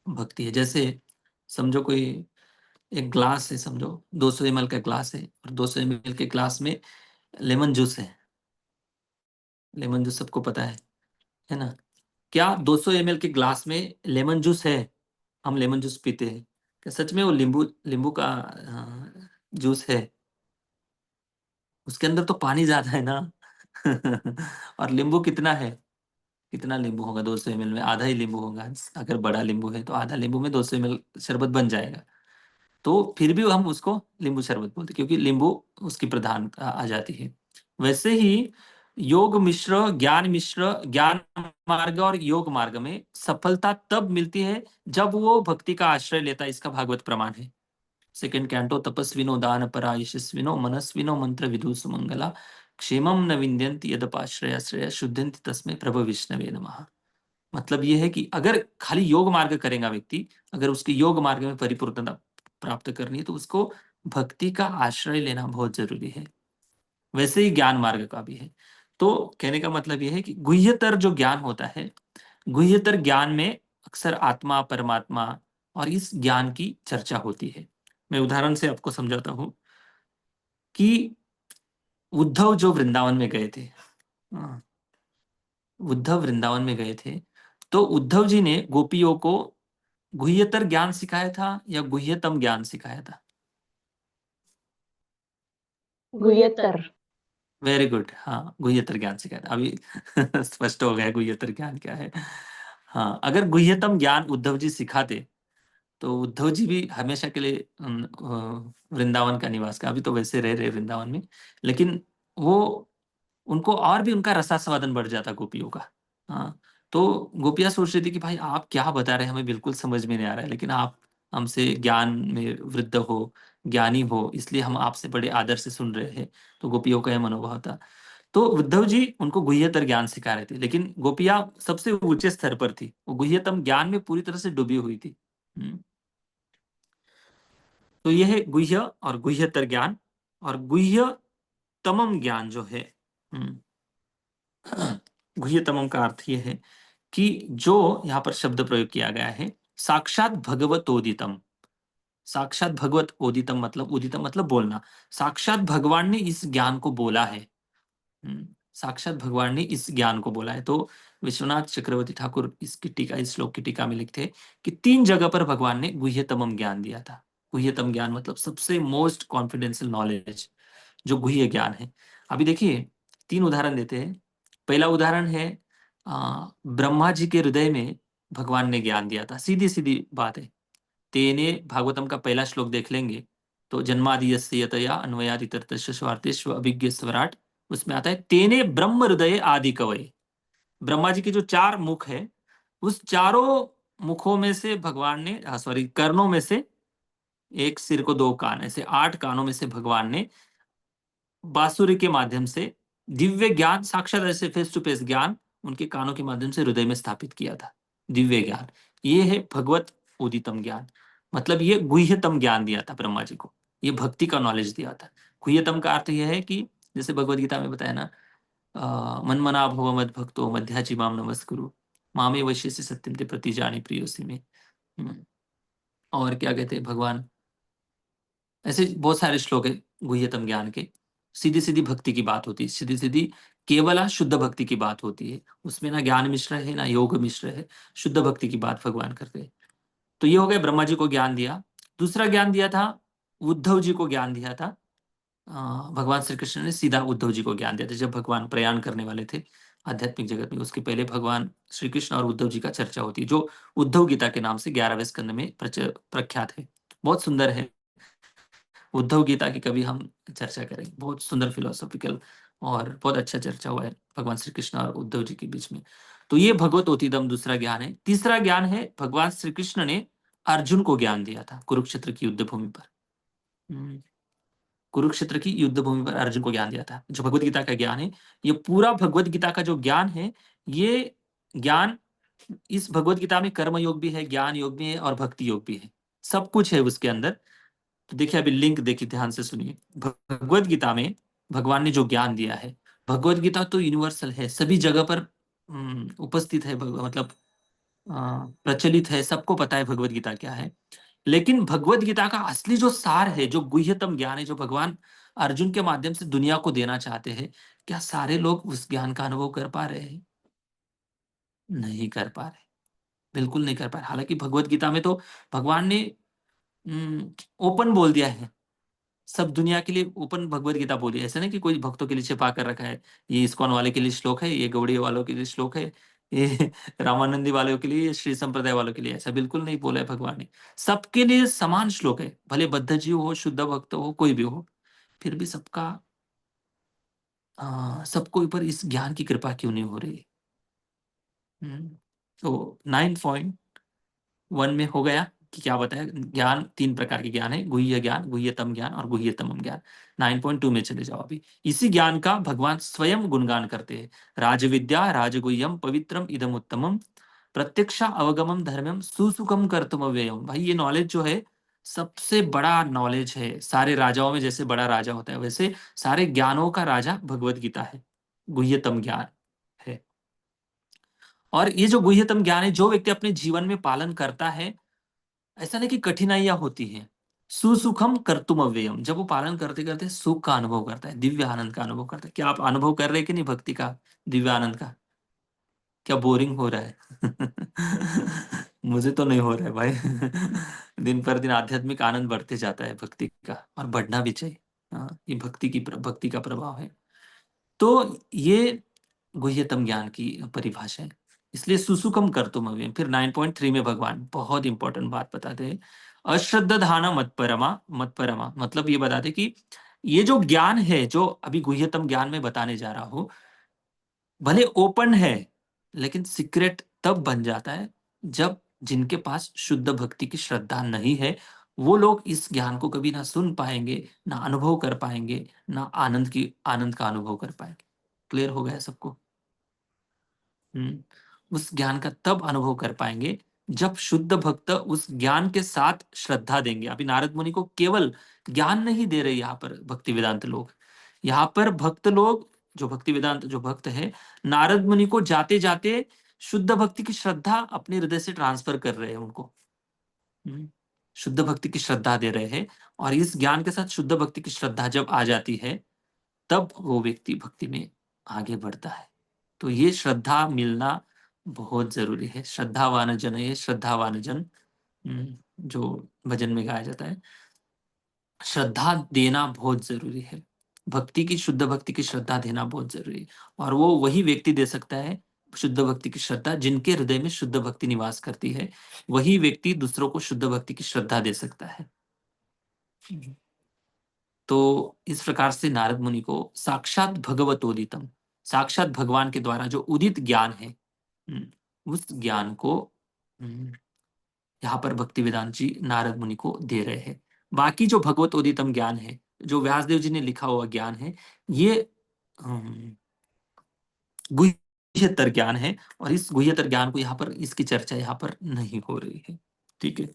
भक्ति है। जैसे समझो कोई एक ग्लास है, समझो 200 ml का ग्लास है और 200 ml के ग्लास में लेमन जूस है। लेमन जूस सबको पता है ना? क्या 200 ml के ग्लास में लेमन जूस है? हम लेमन जूस पीते हैं, क्या सच में वो नींबू का जूस है? उसके अंदर तो पानी ज्यादा है ना। और नींबू कितना है? कितना नींबू होगा 200 ml में? आधा ही नींबू होगा। अगर बड़ा नींबू है तो आधा नींबू में 200 ml शरबत बन जाएगा। तो फिर भी हम उसको नींबू शरबत बोलते हैं, क्योंकि नींबू उसकी प्रधान आ जाती है। वैसे ही योग मिश्र, ज्ञान मिश्र, ज्ञान मार्ग और योग मार्ग में सफलता तब मिलती है जब वो भक्ति का आश्रय लेता है। इसका भागवत प्रमाण है। 2nd कैंटो, तपस्विनो दान परा यशस्विनो मनस्विनो मंत्र विदु सुमंगला क्षेमम न विंद्यन्ति यदपाश्रय श्रेय शुद्धन्ति तस्मै प्रभु विष्णवे नमः। मतलब ये है कि अगर खाली योग मार्ग करेगा व्यक्ति, अगर उसके योग मार्ग में परिपूर्णता प्राप्त करनी है तो उसको भक्ति का आश्रय लेना बहुत जरूरी है। वैसे ही ज्ञान मार्ग का भी है। तो कहने का मतलब यह है कि गुह्यतर जो ज्ञान होता है, गुह्यतर ज्ञान में अक्सर आत्मा, परमात्मा और इस ज्ञान की चर्चा होती है। मैं उदाहरण से आपको समझाता हूं कि उद्धव जो वृंदावन में गए थे, उद्धव वृंदावन में गए थे, तो उद्धव जी ने गोपियों को गुह्यतर ज्ञान सिखाया था या गुह्यतम ज्ञान सिखाया था? गुह्यतर। वेरी गुड, हाँ गुह्यतर ज्ञान सिखाया था। अभी स्पष्ट हो गया गुह्यतर ज्ञान क्या है। हाँ, अगर गुह्यतम ज्ञान उद्धव जी सिखाते तो उद्धव जी भी हमेशा के लिए वृंदावन का निवास का, अभी तो वैसे रह रहे वृंदावन में, लेकिन वो उनको और भी उनका रसास्वादन बढ़ जाता गोपियों का। हाँ, तो गोपियां सोच रही थी कि भाई आप क्या बता रहे हैं, हमें बिल्कुल समझ में नहीं आ रहा है, लेकिन आप हमसे ज्ञान में वृद्ध हो, ज्ञानी हो, इसलिए हम आपसे बड़े आदर से सुन रहे हैं। तो गोपियों का यह मनोभाव था। तो उद्धव जी उनको गुह्यतर ज्ञान सिखा रहे थे, लेकिन गोपियां सबसे ऊंचे स्तर पर थी, वो गुह्यतम ज्ञान में पूरी तरह से डूबी हुई थी। तो यह है गुह्य और गुह्यतर ज्ञान। और गुह्यतमम ज्ञान जो है, गुह्यतमम का अर्थ यह है कि जो यहाँ पर शब्द प्रयोग किया गया है साक्षात भगवतोदितम। साक्षात भगवत ओदितम मतलब उदितम मतलब बोलना। साक्षात भगवान ने इस ज्ञान को बोला है। साक्षात भगवान ने इस ज्ञान को बोला है। तो विश्वनाथ चक्रवर्ती ठाकुर इसकी टीका, इस श्लोक की टीका में लिखते हैं कि 3 जगह पर भगवान ने गुह्यतमम ज्ञान दिया था। गुह्यतम ज्ञान मतलब सबसे मोस्ट कॉन्फिडेंशियल नॉलेज, जो गुह्य ज्ञान है। अभी देखिए 3 उदाहरण देते हैं। पहला उदाहरण है ब्रह्मा जी के हृदय में भगवान ने ज्ञान दिया था। सीधी सीधी बात है। तेने भागवतम का पहला श्लोक देख लेंगे तो जन्मादि यस्य यतया अन्वयादि तर्तस्य स्वार्थेष्व अभिज्ञ स्वराट, उसमें आता है तेने ब्रह्म हृदय आदि कवये। ब्रह्मा जी के जो 4 मुख है, उस चारों मुखों में से भगवान ने कर्णों में से, एक सिर को 2 कान, ऐसे 8 कानों में से भगवान ने बांसुरी के माध्यम से दिव्य ज्ञान, साक्षात ऐसे फेस टू फेस ज्ञान उनके कानों के माध्यम से हृदय में स्थापित किया था। दिव्य ज्ञान, ये है भगवत उदितम ज्ञान। मतलब ये गुह्यतम ज्ञान दिया था ब्रह्मा जी को, ये भक्ति का नॉलेज दिया था। गुह्यतम का अर्थ यह है कि जैसे भगवत गीता में बताया ना, मन मना भव मद भक्तो मध्याजी माम नमस्कुरु मामे वश्यसि सत्यम ते प्रतिजाने प्रियोसी में। और क्या कहते हैं भगवान, ऐसे बहुत सारे श्लोक है गुह्यतम ज्ञान के। सीधी सीधी भक्ति की बात होती है, सीधी सीधी केवल शुद्ध भक्ति की बात होती है। उसमें ना ज्ञान मिश्र है ना योग मिश्र है, शुद्ध भक्ति की बात भगवान करते हैं। तो ये हो गया, ब्रह्मा जी को ज्ञान दिया। दूसरा ज्ञान दिया था, उद्धव जी को ज्ञान दिया था। भगवान श्री कृष्ण ने सीधा उद्धव जी को ज्ञान दिया था। जब भगवान प्रयाण करने वाले थे आध्यात्मिक जगत में, उसके पहले भगवान श्री कृष्ण और उद्धव जी का चर्चा होती है, जो उद्धव गीता के नाम से 11वें स्कंद में प्रख्यात है। बहुत सुंदर है उद्धव गीता की, कभी हम चर्चा करेंगे। बहुत सुंदर फिलोसॉफिकल और बहुत अच्छा चर्चा हुआ है भगवान श्री कृष्ण और उद्धव जी के बीच में। तो ये भगवत ओतिदम दूसरा ज्ञान है। तीसरा ज्ञान है, भगवान श्री कृष्ण ने अर्जुन को ज्ञान दिया था कुरुक्षेत्र की युद्ध भूमि पर। कुरुक्षेत्र की युद्ध भूमि पर अर्जुन को ज्ञान दिया था। जो भगवत गीता का ज्ञान है, ये पूरा भगवत गीता का जो ज्ञान है, ये ज्ञान इस भगवत गीता में कर्म योग भी है, ज्ञान योग भी है और भक्ति योग भी है। सब कुछ है उसके अंदर। तो देखिए अभी लिंक देखिए, ध्यान से सुनिए। भगवत गीता में भगवान ने जो ज्ञान दिया है, भगवत गीता तो यूनिवर्सल है, सभी जगह पर उपस्थित है, मतलब प्रचलित है, सबको पता है भगवत गीता क्या है। लेकिन भगवत गीता का असली जो सार है, जो गुह्यतम ज्ञान है, जो भगवान अर्जुन के माध्यम से दुनिया को देना चाहते हैं, क्या सारे लोग उस ज्ञान का अनुभव कर पा रहे हैं? नहीं कर पा रहे, बिल्कुल नहीं कर पा रहे। हालांकि भगवत गीता में तो भगवान ने ओपन बोल दिया है, सब दुनिया के लिए ओपन भगवत गीता बोली। ऐसा नहीं कि कोई भक्तों के लिए छिपा कर रखा है, ये इस्कॉन वाले के लिए श्लोक है, ये गौड़ीय वालों के लिए श्लोक है, ये रामानंदी वालों के लिए, श्री संप्रदाय वालों के लिए, ऐसा बिल्कुल नहीं बोला है भगवान ने। सबके लिए समान श्लोक है, भले बद्ध जीव हो, शुद्ध भक्त हो, कोई भी हो, फिर भी सबका सबको ऊपर इस ज्ञान की कृपा क्यों नहीं हो रही? तो 9.1 में हो गया कि क्या बताया, ज्ञान 3 प्रकार के ज्ञान है, गुह्य ज्ञान, गुह्यतम ज्ञान और गुह्यतमम ज्ञान। 9.2 में चले जाओ अभी। इसी ज्ञान का भगवान स्वयं गुणगान करते हैं। राजविद्या राजगुह्यम पवित्रम इदम उत्तमम प्रत्यक्षा अवगमम धर्मम सुसुखम कर्तुम अव्ययम। भाई ये नॉलेज जो है सबसे बड़ा नॉलेज है। सारे राजाओं में जैसे बड़ा राजा होता है, वैसे सारे ज्ञानों का राजा भगवत गीता है, गुह्यतम ज्ञान है। और ये जो गुह्यतम ज्ञान है, जो व्यक्ति अपने जीवन में पालन करता है, ऐसा नहीं कि कठिनाइयां होती हैं, सुसुखम कर्तुम अव्ययम, जब वो पालन करते करते सुख का अनुभव करता है, दिव्य आनंद का अनुभव करता है। क्या आप अनुभव कर रहे हैं कि नहीं भक्ति का, दिव्य आनंद का? क्या बोरिंग हो रहा है? मुझे तो नहीं हो रहा है भाई। दिन पर दिन आध्यात्मिक आनंद बढ़ते जाता है भक्ति का, और बढ़ना भी चाहिए। ये भक्ति का प्रभाव है। तो ये गुह्यतम ज्ञान की परिभाषा है। इसलिए सुसुखम कर्तुम अव्ययम। फिर 9.3 में भगवान बहुत इंपॉर्टेंट बात बताते हैं, अश्रद्धाना मत्परमा। मत्परमा मतलब ये बताते कि ये जो ज्ञान है, जो अभी गुह्यतम ज्ञान में बताने जा रहा हूं, भले ओपन है, लेकिन सीक्रेट तब बन जाता है जब जिनके पास शुद्ध भक्ति की श्रद्धा नहीं है, वो लोग इस ज्ञान को कभी ना सुन पाएंगे, ना अनुभव कर पाएंगे, ना आनंद का अनुभव कर पाएंगे। क्लियर हो गया सबको? उस ज्ञान का तब अनुभव कर पाएंगे जब शुद्ध भक्त उस ज्ञान के साथ श्रद्धा देंगे। अभी नारद मुनि को केवल ज्ञान नहीं दे रहे यहाँ पर भक्ति वेदांत लोग। यहाँ पर भक्त लोग, जो भक्ति वेदांत जो भक्त है, नारद मुनि को जाते जाते शुद्ध भक्ति की श्रद्धा अपने हृदय से ट्रांसफर कर रहे हैं उनको। शुद्ध भक्ति की श्रद्धा दे रहे हैं, और इस ज्ञान के साथ शुद्ध भक्ति की श्रद्धा जब आ जाती है तब वो व्यक्ति भक्ति में आगे बढ़ता है। तो ये श्रद्धा मिलना बहुत जरूरी है। श्रद्धावान जन, ये श्रद्धावान जन जो भजन में गाया जाता है, श्रद्धा देना बहुत जरूरी है। भक्ति की, शुद्ध भक्ति की श्रद्धा देना बहुत जरूरी है, और वो वही व्यक्ति दे सकता है शुद्ध भक्ति की श्रद्धा जिनके हृदय में शुद्ध भक्ति निवास करती है। वही व्यक्ति दूसरों को शुद्ध भक्ति की श्रद्धा दे सकता है। तो इस प्रकार से नारद मुनि को साक्षात भगवतोदितम, साक्षात भगवान के द्वारा जो उदित ज्ञान है, उस ज्ञान को यहाँ पर भक्ति वेदांत जी नारद मुनि को दे रहे हैं। बाकी जो भगवतोदितम ज्ञान है, जो व्यासदेव जी ने लिखा हुआ ज्ञान है, ये गुह्यतर ज्ञान है, और इस गुह्यतर ज्ञान को यहाँ पर, इसकी चर्चा यहाँ पर नहीं हो रही है। ठीक है।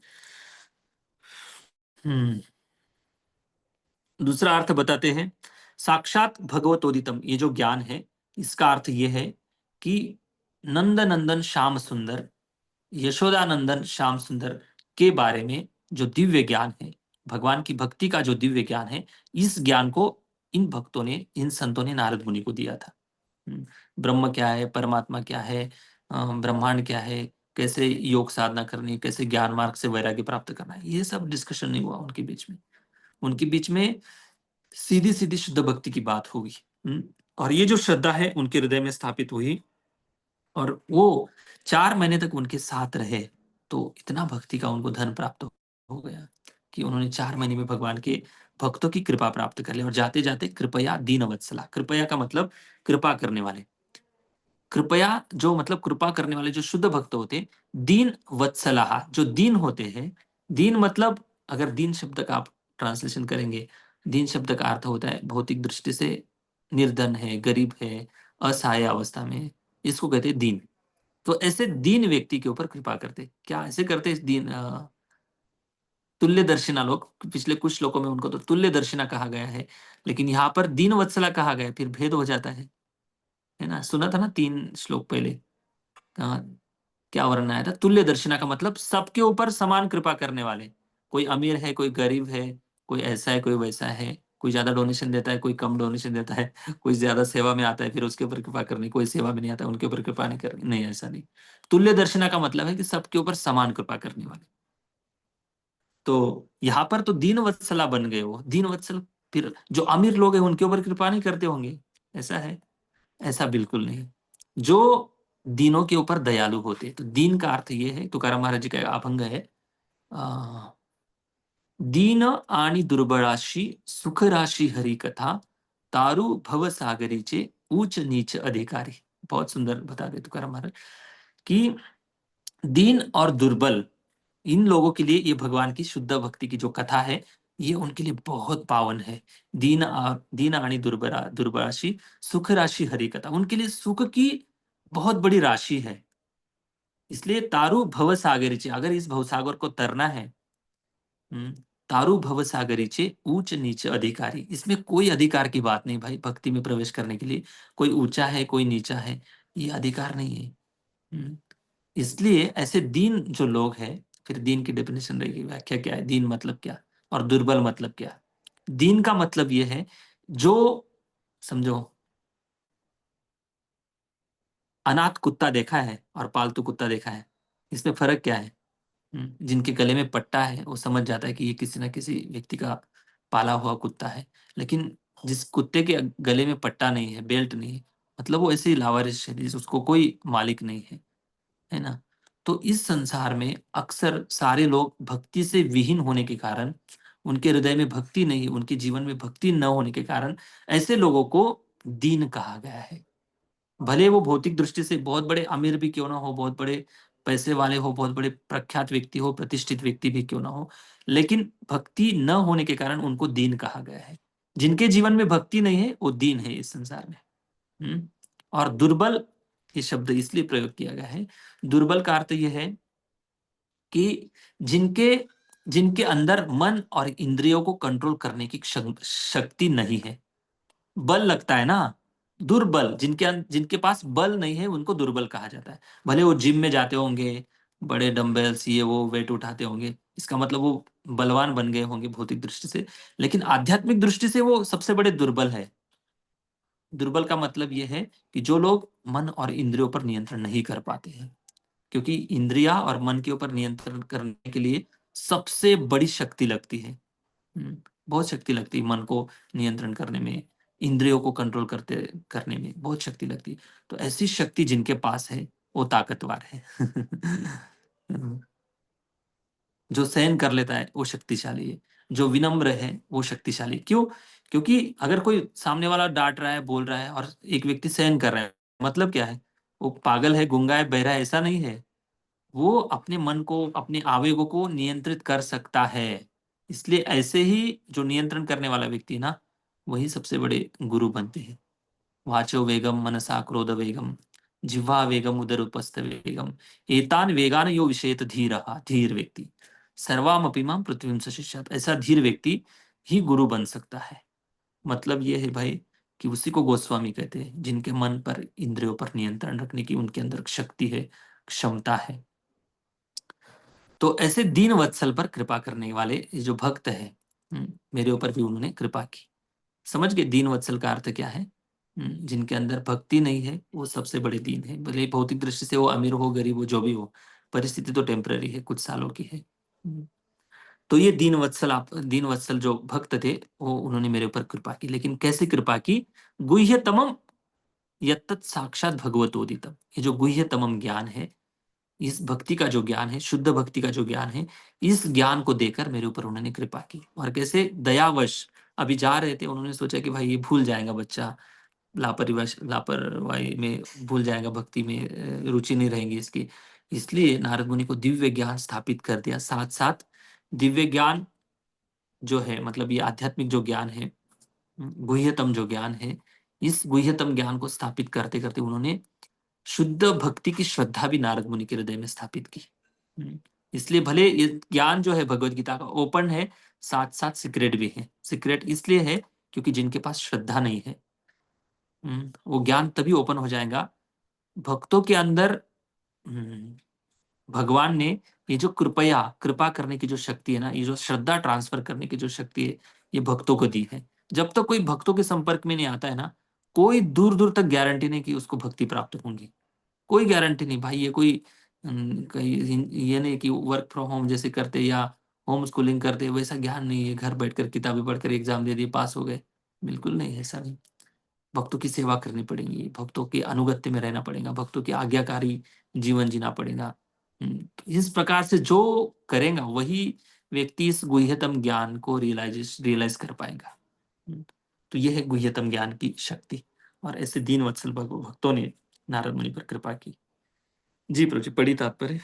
दूसरा अर्थ बताते हैं, साक्षात भगवतोदितम, ये जो ज्ञान है इसका अर्थ ये है कि नंद नंदन श्याम सुंदर, यशोदानंदन श्याम सुंदर के बारे में जो दिव्य ज्ञान है, भगवान की भक्ति का जो दिव्य ज्ञान है, इस ज्ञान को इन भक्तों ने, इन संतों ने नारद मुनि को दिया था। ब्रह्म क्या है, परमात्मा क्या है, ब्रह्मांड क्या है, कैसे योग साधना करनी, कैसे ज्ञान मार्ग से वैराग्य प्राप्त करना है, ये सब डिस्कशन नहीं हुआ उनके बीच में। उनके बीच में सीधी सीधी शुद्ध भक्ति की बात होगी, और ये जो श्रद्धा है उनके हृदय में स्थापित हुई, और वो 4 महीने तक उनके साथ रहे। तो इतना भक्ति का उनको धन प्राप्त हो गया कि उन्होंने 4 महीने में भगवान के भक्तों की कृपा प्राप्त कर ली। और जाते जाते कृपया दीन वत्सला, कृपया का मतलब कृपा करने वाले, कृपया जो मतलब कृपा करने वाले जो शुद्ध भक्त होते, दीन वत्सलाह जो दीन होते हैं। दीन मतलब, अगर दीन शब्द का आप ट्रांसलेशन करेंगे, दीन शब्द का अर्थ होता है भौतिक दृष्टि से निर्धन है, गरीब है, असहाय अवस्था में, इसको कहते हैं दीन। तो ऐसे दीन व्यक्ति के ऊपर कृपा करते। क्या ऐसे करते? इस दीन तुल्य दर्शिना लोग, पिछले कुछ श्लोकों में उनको तो तुल्य दर्शिना कहा गया है, लेकिन यहाँ पर दीन वत्सला कहा गया, फिर भेद हो जाता है ना। सुना था ना 3 श्लोक पहले, क्या वर्णन आया था? तुल्य दर्शिना का मतलब सबके ऊपर समान कृपा करने वाले। कोई अमीर है, कोई गरीब है, कोई ऐसा है, कोई वैसा है, कोई ज्यादा डोनेशन देता है, कोई कम डोनेशन देता है, कोई ज्यादा सेवा में आता है फिर उसके ऊपर कृपा करनी, कोई सेवा में नहीं आता है उनके ऊपर कृपा नहीं करनी। नहीं, ऐसा नहीं। तुल्य दर्शना का मतलब है कि सबके ऊपर समान कृपा करने वाले। तो यहाँ पर तो दीन वत्सला बन गए वो, दीन वत्सल। फिर जो अमीर लोग हैं उनके ऊपर कृपा नहीं करते होंगे, ऐसा है? ऐसा बिल्कुल नहीं। जो दीनों के ऊपर दयालु होते, तो दीन का अर्थ ये है, तुकाराम महाराज जी का अभंग है, दीन आणि दुर्बळाशी सुख राशि हरि कथा, तारू भव सागरीचे ऊंच नीच अधिकारी। बहुत सुंदर बता दे तुकाराम महाराज कि दीन और दुर्बल, इन लोगों के लिए ये भगवान की शुद्ध भक्ति की जो कथा है, ये उनके लिए बहुत पावन है। दीन आणि दुर्बराशी सुख राशि हरि कथा, उनके लिए सुख की बहुत बड़ी राशि है। इसलिए तारू भव सागरीचे, अगर इस भवसागर को तरना है, तारू भव सागरीचे ऊंच नीच अधिकारी, इसमें कोई अधिकार की बात नहीं भाई। भक्ति में प्रवेश करने के लिए कोई ऊंचा है, कोई नीचा है, ये अधिकार नहीं है। इसलिए ऐसे दीन जो लोग हैं, फिर दीन की डेफिनेशन रहेगी, व्याख्या क्या है, दीन मतलब क्या और दुर्बल मतलब क्या। दीन का मतलब ये है, जो समझो, अनाथ कुत्ता देखा है और पालतू कुत्ता देखा है, इसमें फर्क क्या है? जिनके गले में पट्टा है वो समझ जाता है कि ये किसी ना किसी व्यक्ति का पाला हुआ कुत्ता है। लेकिन जिस कुत्ते के गले में पट्टा नहीं है, बेल्ट नहीं है, मतलब वो ऐसे ही लावारिस है, उसको कोई मालिक नहीं है ना। तो इस संसार में अक्सर सारे लोग भक्ति से विहीन होने के कारण, उनके हृदय में भक्ति नहीं, उनके जीवन में भक्ति न होने के कारण, ऐसे लोगों को दीन कहा गया है। भले वो भौतिक दृष्टि से बहुत बड़े अमीर भी क्यों ना हो, बहुत बड़े पैसे वाले हो, बहुत बड़े प्रख्यात व्यक्ति हो, प्रतिष्ठित व्यक्ति भी क्यों ना हो, लेकिन भक्ति न होने के कारण उनको दीन कहा गया है। जिनके जीवन में भक्ति नहीं है वो दीन है इस संसार में। और दुर्बल, ये शब्द इसलिए प्रयोग किया गया है, दुर्बल का अर्थ यह है कि जिनके अंदर मन और इंद्रियों को कंट्रोल करने की शक्ति नहीं है। बल लगता है ना, दुर्बल, जिनके पास बल नहीं है उनको दुर्बल कहा जाता है। भले वो जिम में जाते होंगे, बड़े डंबल्स ये वो वेट उठाते होंगे, इसका मतलब वो बलवान बन गए होंगे भौतिक दृष्टि से, लेकिन आध्यात्मिक दृष्टि से वो सबसे बड़े दुर्बल है। दुर्बल का मतलब ये है कि जो लोग मन और इंद्रियों पर नियंत्रण नहीं कर पाते हैं, क्योंकि इंद्रिया और मन के ऊपर नियंत्रण करने के लिए सबसे बड़ी शक्ति लगती है। बहुत शक्ति लगती है मन को नियंत्रण करने में, इंद्रियों को कंट्रोल करने में बहुत शक्ति लगती है। तो ऐसी शक्ति जिनके पास है वो ताकतवर है। जो सहन कर लेता है वो शक्तिशाली है, जो विनम्र है वो शक्तिशाली। क्यों? क्योंकि अगर कोई सामने वाला डांट रहा है, बोल रहा है, और एक व्यक्ति सहन कर रहा है, मतलब क्या है? वो पागल है, गूंगा है, बहरा है, ऐसा नहीं है। वो अपने मन को, अपने आवेगों को नियंत्रित कर सकता है। इसलिए ऐसे ही जो नियंत्रण करने वाला व्यक्ति है ना, वही सबसे बड़े गुरु बनते हैं। वाचो वेगम मनसा क्रोध वेगम जिह्वा वेगम उदर उपस्थ वेगम एतान वेगान यो विषेत धीरः, धीर व्यक्ति सर्वामपि मां पृथ्वीं सशिष्यत। ऐसा धीर व्यक्ति ही गुरु बन सकता है। मतलब ये है भाई कि उसी को गोस्वामी कहते हैं जिनके मन पर, इंद्रियों पर नियंत्रण रखने की उनके अंदर शक्ति है, क्षमता है। तो ऐसे दीन वत्सल पर कृपा करने वाले ये जो भक्त है, मेरे ऊपर भी उन्होंने कृपा की। समझ गए दीन वत्सल का अर्थ क्या है? जिनके अंदर भक्ति नहीं है वो सबसे बड़े दीन है। भले भौतिक दृष्टि से वो अमीर हो, गरीब हो, जो भी हो, परिस्थिति तो टेम्पररी है, कुछ सालों की है। तो ये दीन वत्सल जो भक्त थे वो उन्होंने मेरे ऊपर कृपा की। लेकिन कैसे कृपा की? गुह्यतमम यत्तत् साक्षात भगवतोदितम। ये जो गुह्यतमम ज्ञान है, इस भक्ति का जो ज्ञान है, शुद्ध भक्ति का जो ज्ञान है, इस ज्ञान को देकर मेरे ऊपर उन्होंने कृपा की। और कैसे? दयावश अभी जा रहे थे, उन्होंने सोचा कि भाई ये भूल जाएगा बच्चा, लापरवाही में भूल जाएगा, भक्ति में रुचि नहीं रहेंगी इसकी। इसलिए नारद मुनि को दिव्य ज्ञान स्थापित कर दिया। साथ साथ दिव्य ज्ञान जो है, मतलब ये आध्यात्मिक जो ज्ञान है, गुह्यतम जो ज्ञान है, इस गुह्यतम ज्ञान को स्थापित करते करते उन्होंने शुद्ध भक्ति की श्रद्धा भी नारद मुनि के हृदय में स्थापित की। इसलिए भले ये ज्ञान जो है भगवत गीता का ओपन है, साथ साथ सीक्रेट भी है। सीक्रेट इसलिए है क्योंकि जिनके पास श्रद्धा नहीं है, वो ज्ञान तभी ओपन हो जाएगा। भक्तों के अंदर भगवान ने ये जो कृपा करने की जो शक्ति है ना, ये जो श्रद्धा ट्रांसफर करने की जो शक्ति है, ये भक्तों को दी है। जब तक कोई भक्तों के संपर्क में नहीं आता है ना, कोई दूर दूर तक गारंटी नहीं कि उसको भक्ति प्राप्त होगी। कोई गारंटी नहीं भाई। ये कोई ये नहीं कि वर्क फ्रॉम होम जैसे करते या होम स्कूलिंग करते, वैसा ज्ञान नहीं है। घर बैठकर किताबें पढ़कर एग्जाम दे दिए, पास हो गए, बिल्कुल नहीं, ऐसा नहीं। भक्तों की सेवा करनी पड़ेगी, भक्तों के अनुगत्य में रहना पड़ेगा, भक्तों की आज्ञाकारी जीवन जीना पड़ेगा। इस प्रकार से जो करेगा वही व्यक्ति इस गुह्यतम ज्ञान को रियलाइज कर पाएगा। तो यह है गुह्यतम ज्ञान की शक्ति। और ऐसे दीन वत्सल भक्तों ने नारद मुनि पर कृपा की। जी प्रभु जी, पढ़ी तात्पर्य।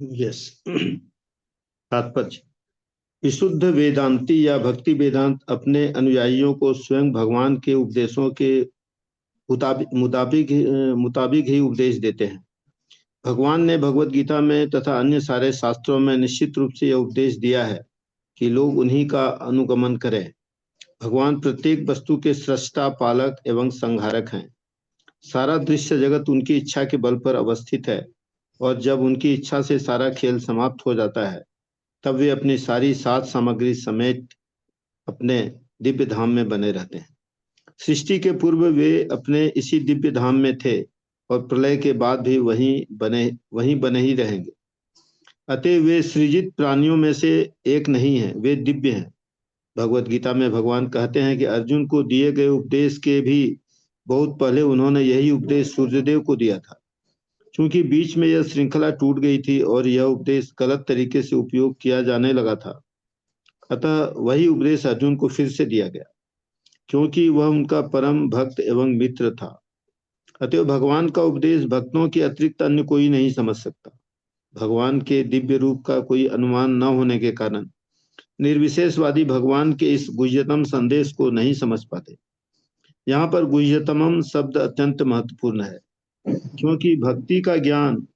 यस। तात्पर्य: विशुद्ध वेदांती या भक्ति वेदांत अपने अनुयायियों को स्वयं भगवान के उपदेशों के मुताबिक ही उपदेश देते हैं। भगवान ने भगवत गीता में तथा अन्य सारे शास्त्रों में निश्चित रूप से यह उपदेश दिया है कि लोग उन्हीं का अनुगमन करें। भगवान प्रत्येक वस्तु के सृष्टा, पालक एवं संहारक हैं। सारा दृश्य जगत उनकी इच्छा के बल पर अवस्थित है, और जब उनकी इच्छा से सारा खेल समाप्त हो जाता है तब वे अपनी सारी साध सामग्री समेत अपने दिव्य धाम में बने रहते हैं। सृष्टि के पूर्व वे अपने इसी दिव्य धाम में थे और प्रलय के बाद भी वहीं बने ही रहेंगे। अतः वे सृजित प्राणियों में से एक नहीं हैं, वे दिव्य हैं। भगवत गीता में भगवान कहते हैं कि अर्जुन को दिए गए उपदेश के भी बहुत पहले उन्होंने यही उपदेश सूर्यदेव को दिया था। क्योंकि बीच में यह श्रृंखला टूट गई थी और यह उपदेश गलत तरीके से उपयोग किया जाने लगा था, अतः वही उपदेश अर्जुन को फिर से दिया गया, क्योंकि वह उनका परम भक्त एवं मित्र था। अतः भगवान का उपदेश भक्तों के अतिरिक्त अन्य कोई नहीं समझ सकता। भगवान के दिव्य रूप का कोई अनुमान न होने के कारण निर्विशेषवादी भगवान के इस गुह्यतम संदेश को नहीं समझ पाते। यहाँ पर गुह्यतमम शब्द अत्यंत महत्वपूर्ण है, क्योंकि भक्ति का ज्ञान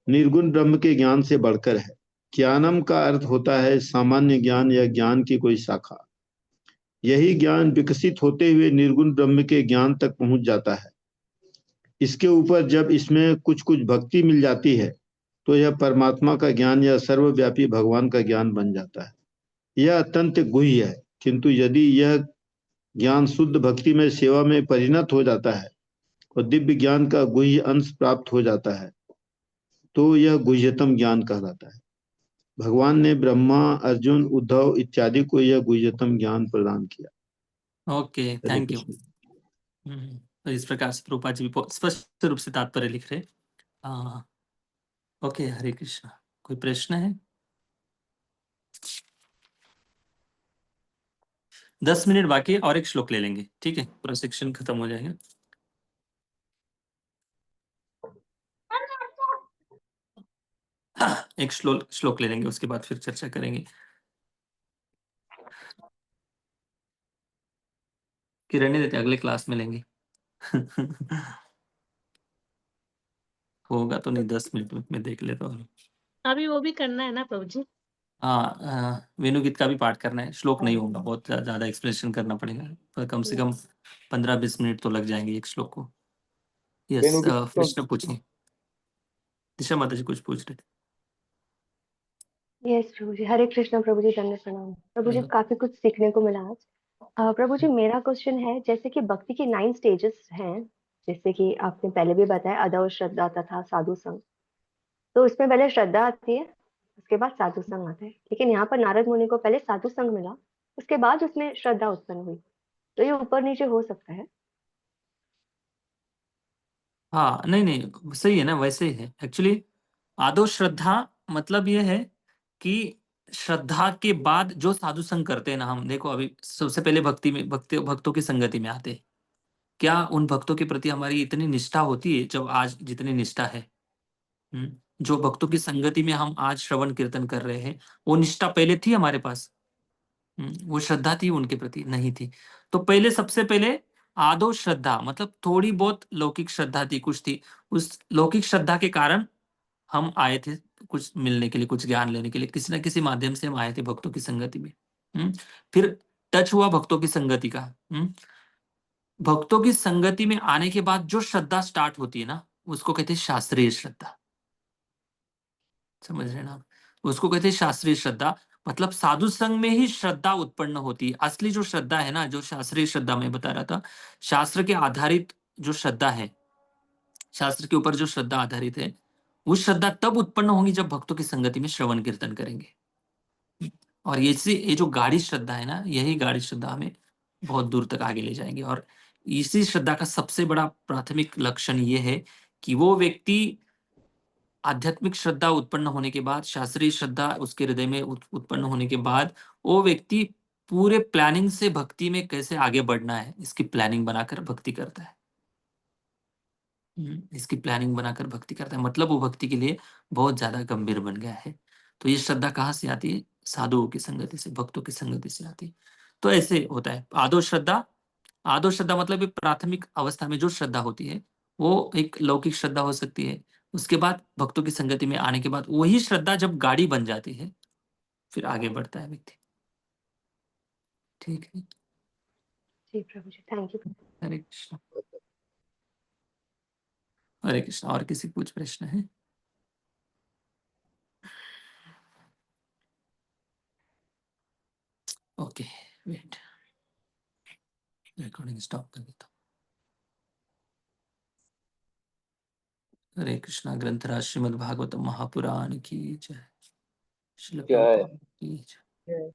निर्गुण ब्रह्म के ज्ञान से बढ़कर है। ज्ञानम का अर्थ होता है सामान्य ज्ञान या ज्ञान की कोई शाखा। यही ज्ञान विकसित होते हुए निर्गुण ब्रह्म के ज्ञान तक पहुंच जाता है। इसके ऊपर जब इसमें कुछ कुछ भक्ति मिल जाती है तो यह परमात्मा का ज्ञान या सर्वव्यापी भगवान का ज्ञान बन जाता है। यह अत्यंत गुह्य है, किंतु यदि यह ज्ञान शुद्ध भक्ति में सेवा में परिणत हो जाता है और दिव्य ज्ञान का गुह्य अंश प्राप्त हो जाता है तो यह गुह्यतम ज्ञान कहलाता है। भगवान ने ब्रह्मा, अर्जुन, उद्धव इत्यादि को यह गुह्यतम ज्ञान प्रदान किया। Okay, Hare thank you. Krishna. तो इस प्रकार से प्रभुपाद जी भी बहुत स्पष्ट रूप से तात्पर्य लिख रहे। ओके, हरे कृष्ण। कोई प्रश्न है? 10 मिनट बाकी है और एक श्लोक ले लेंगे, ठीक है, पूरा सेक्शन खत्म हो जाएगा। एक श्लोक ले लेंगे, उसके बाद फिर चर्चा करेंगे। कि रहने देते, अगले क्लास में लेंगे। होगा तो नहीं, 10 मिनट में देख लेता हूँ। अभी वो भी करना है ना प्रभु जी? हाँ, वेणुगीत का भी पाठ करना है। श्लोक नहीं होगा, बहुत ज्यादा एक्सप्लेनेशन करना पड़ेगा, पर कम से कम 15-20 मिनट तो लग जाएंगे एक श्लोक को। यस, प्रश्न पूछिए। दिशा माता जी कुछ पूछ रहे थे। यस प्रभु जी, हरे कृष्ण प्रभु जी, दंड प्रणाम प्रभु जी, काफी कुछ सीखने को मिला आज। प्रभु जी, मेरा क्वेश्चन है, जैसे कि भक्ति के 9 स्टेजेस हैं, जैसे कि आपने पहले भी बताया, अदौ श्रद्धा तथा साधु संग। तो इसमें पहले श्रद्धा आती है, उसके बाद साधु संग आता है, लेकिन यहाँ पर नारद मुनि को पहले साधु संग मिला, उसके बाद उसमें श्रद्धा उत्पन्न हुई। तो ये ऊपर नीचे हो सकता है? हाँ, नहीं नहीं, सही है ना, वैसे ही है एक्चुअली। आदो श्रद्धा मतलब ये है कि श्रद्धा के बाद जो साधु संग करते हैं ना, हम देखो अभी सबसे पहले भक्ति में भक्तों की संगति में आते हैं। क्या उन भक्तों के प्रति हमारी इतनी निष्ठा होती है जब आज जितनी निष्ठा है? जो भक्तों की संगति में हम आज श्रवण कीर्तन कर रहे हैं, वो निष्ठा पहले थी हमारे पास? वो श्रद्धा थी उनके प्रति? नहीं थी। तो पहले, सबसे पहले आदो श्रद्धा मतलब थोड़ी बहुत लौकिक श्रद्धा थी, कुछ थी। उस लौकिक श्रद्धा के कारण हम आए थे कुछ मिलने के लिए, कुछ ज्ञान लेने के लिए, किसी न किसी माध्यम से हम आए थे भक्तों की संगति में। फिर टच हुआ भक्तों की संगति का। भक्तों की संगति में आने के बाद जो श्रद्धा स्टार्ट होती है ना, उसको कहते हैं शास्त्रीय श्रद्धा। समझ रहे ना आप? उसको कहते हैं शास्त्रीय श्रद्धा। मतलब साधु संग में ही श्रद्धा उत्पन्न होती है। असली जो श्रद्धा है ना, जो शास्त्रीय श्रद्धा मैं बता रहा था, शास्त्र के आधारित जो श्रद्धा है, शास्त्र के ऊपर जो श्रद्धा आधारित है, वो श्रद्धा तब उत्पन्न होगी जब भक्तों की संगति में श्रवण कीर्तन करेंगे। और ये जो गाढ़ी श्रद्धा है ना, यही गाढ़ी श्रद्धा हमें बहुत दूर तक आगे ले जाएंगे। और इसी श्रद्धा का सबसे बड़ा प्राथमिक लक्षण ये है कि वो व्यक्ति आध्यात्मिक श्रद्धा उत्पन्न होने के बाद, शास्त्रीय श्रद्धा उसके हृदय में उत्पन्न होने के बाद, वो व्यक्ति पूरे प्लानिंग से भक्ति में कैसे आगे बढ़ना है, इसकी प्लानिंग बनाकर भक्ति करता है। इसकी प्लानिंग बनाकर भक्ति करता है, मतलब वो भक्ति के लिए बहुत ज्यादा गंभीर बन गया है। तो ये श्रद्धा कहाँ से आती है? साधुओं की संगति से, भक्तों की संगति से आती है। तो ऐसे होता है आदो श्रद्धा। आदो श्रद्धा मतलब प्राथमिक अवस्था में जो श्रद्धा होती है, वो एक लौकिक श्रद्धा हो सकती है। उसके बाद भक्तों की संगति में आने के बाद वही श्रद्धा जब गाढ़ी बन जाती है, फिर आगे बढ़ता है व्यक्ति। ठीक है, जी प्रभु जी, थैंक यू। हरे कृष्ण। हरे कृष्ण। और किसी कुछ प्रश्न है? ओके, वेट, रिकॉर्डिंग स्टॉप कर देता हूँ। हरे कृष्णा। ग्रंथराज श्रीमद् भागवतम महापुराण की जय। श्रील प्रभुपाद की जय।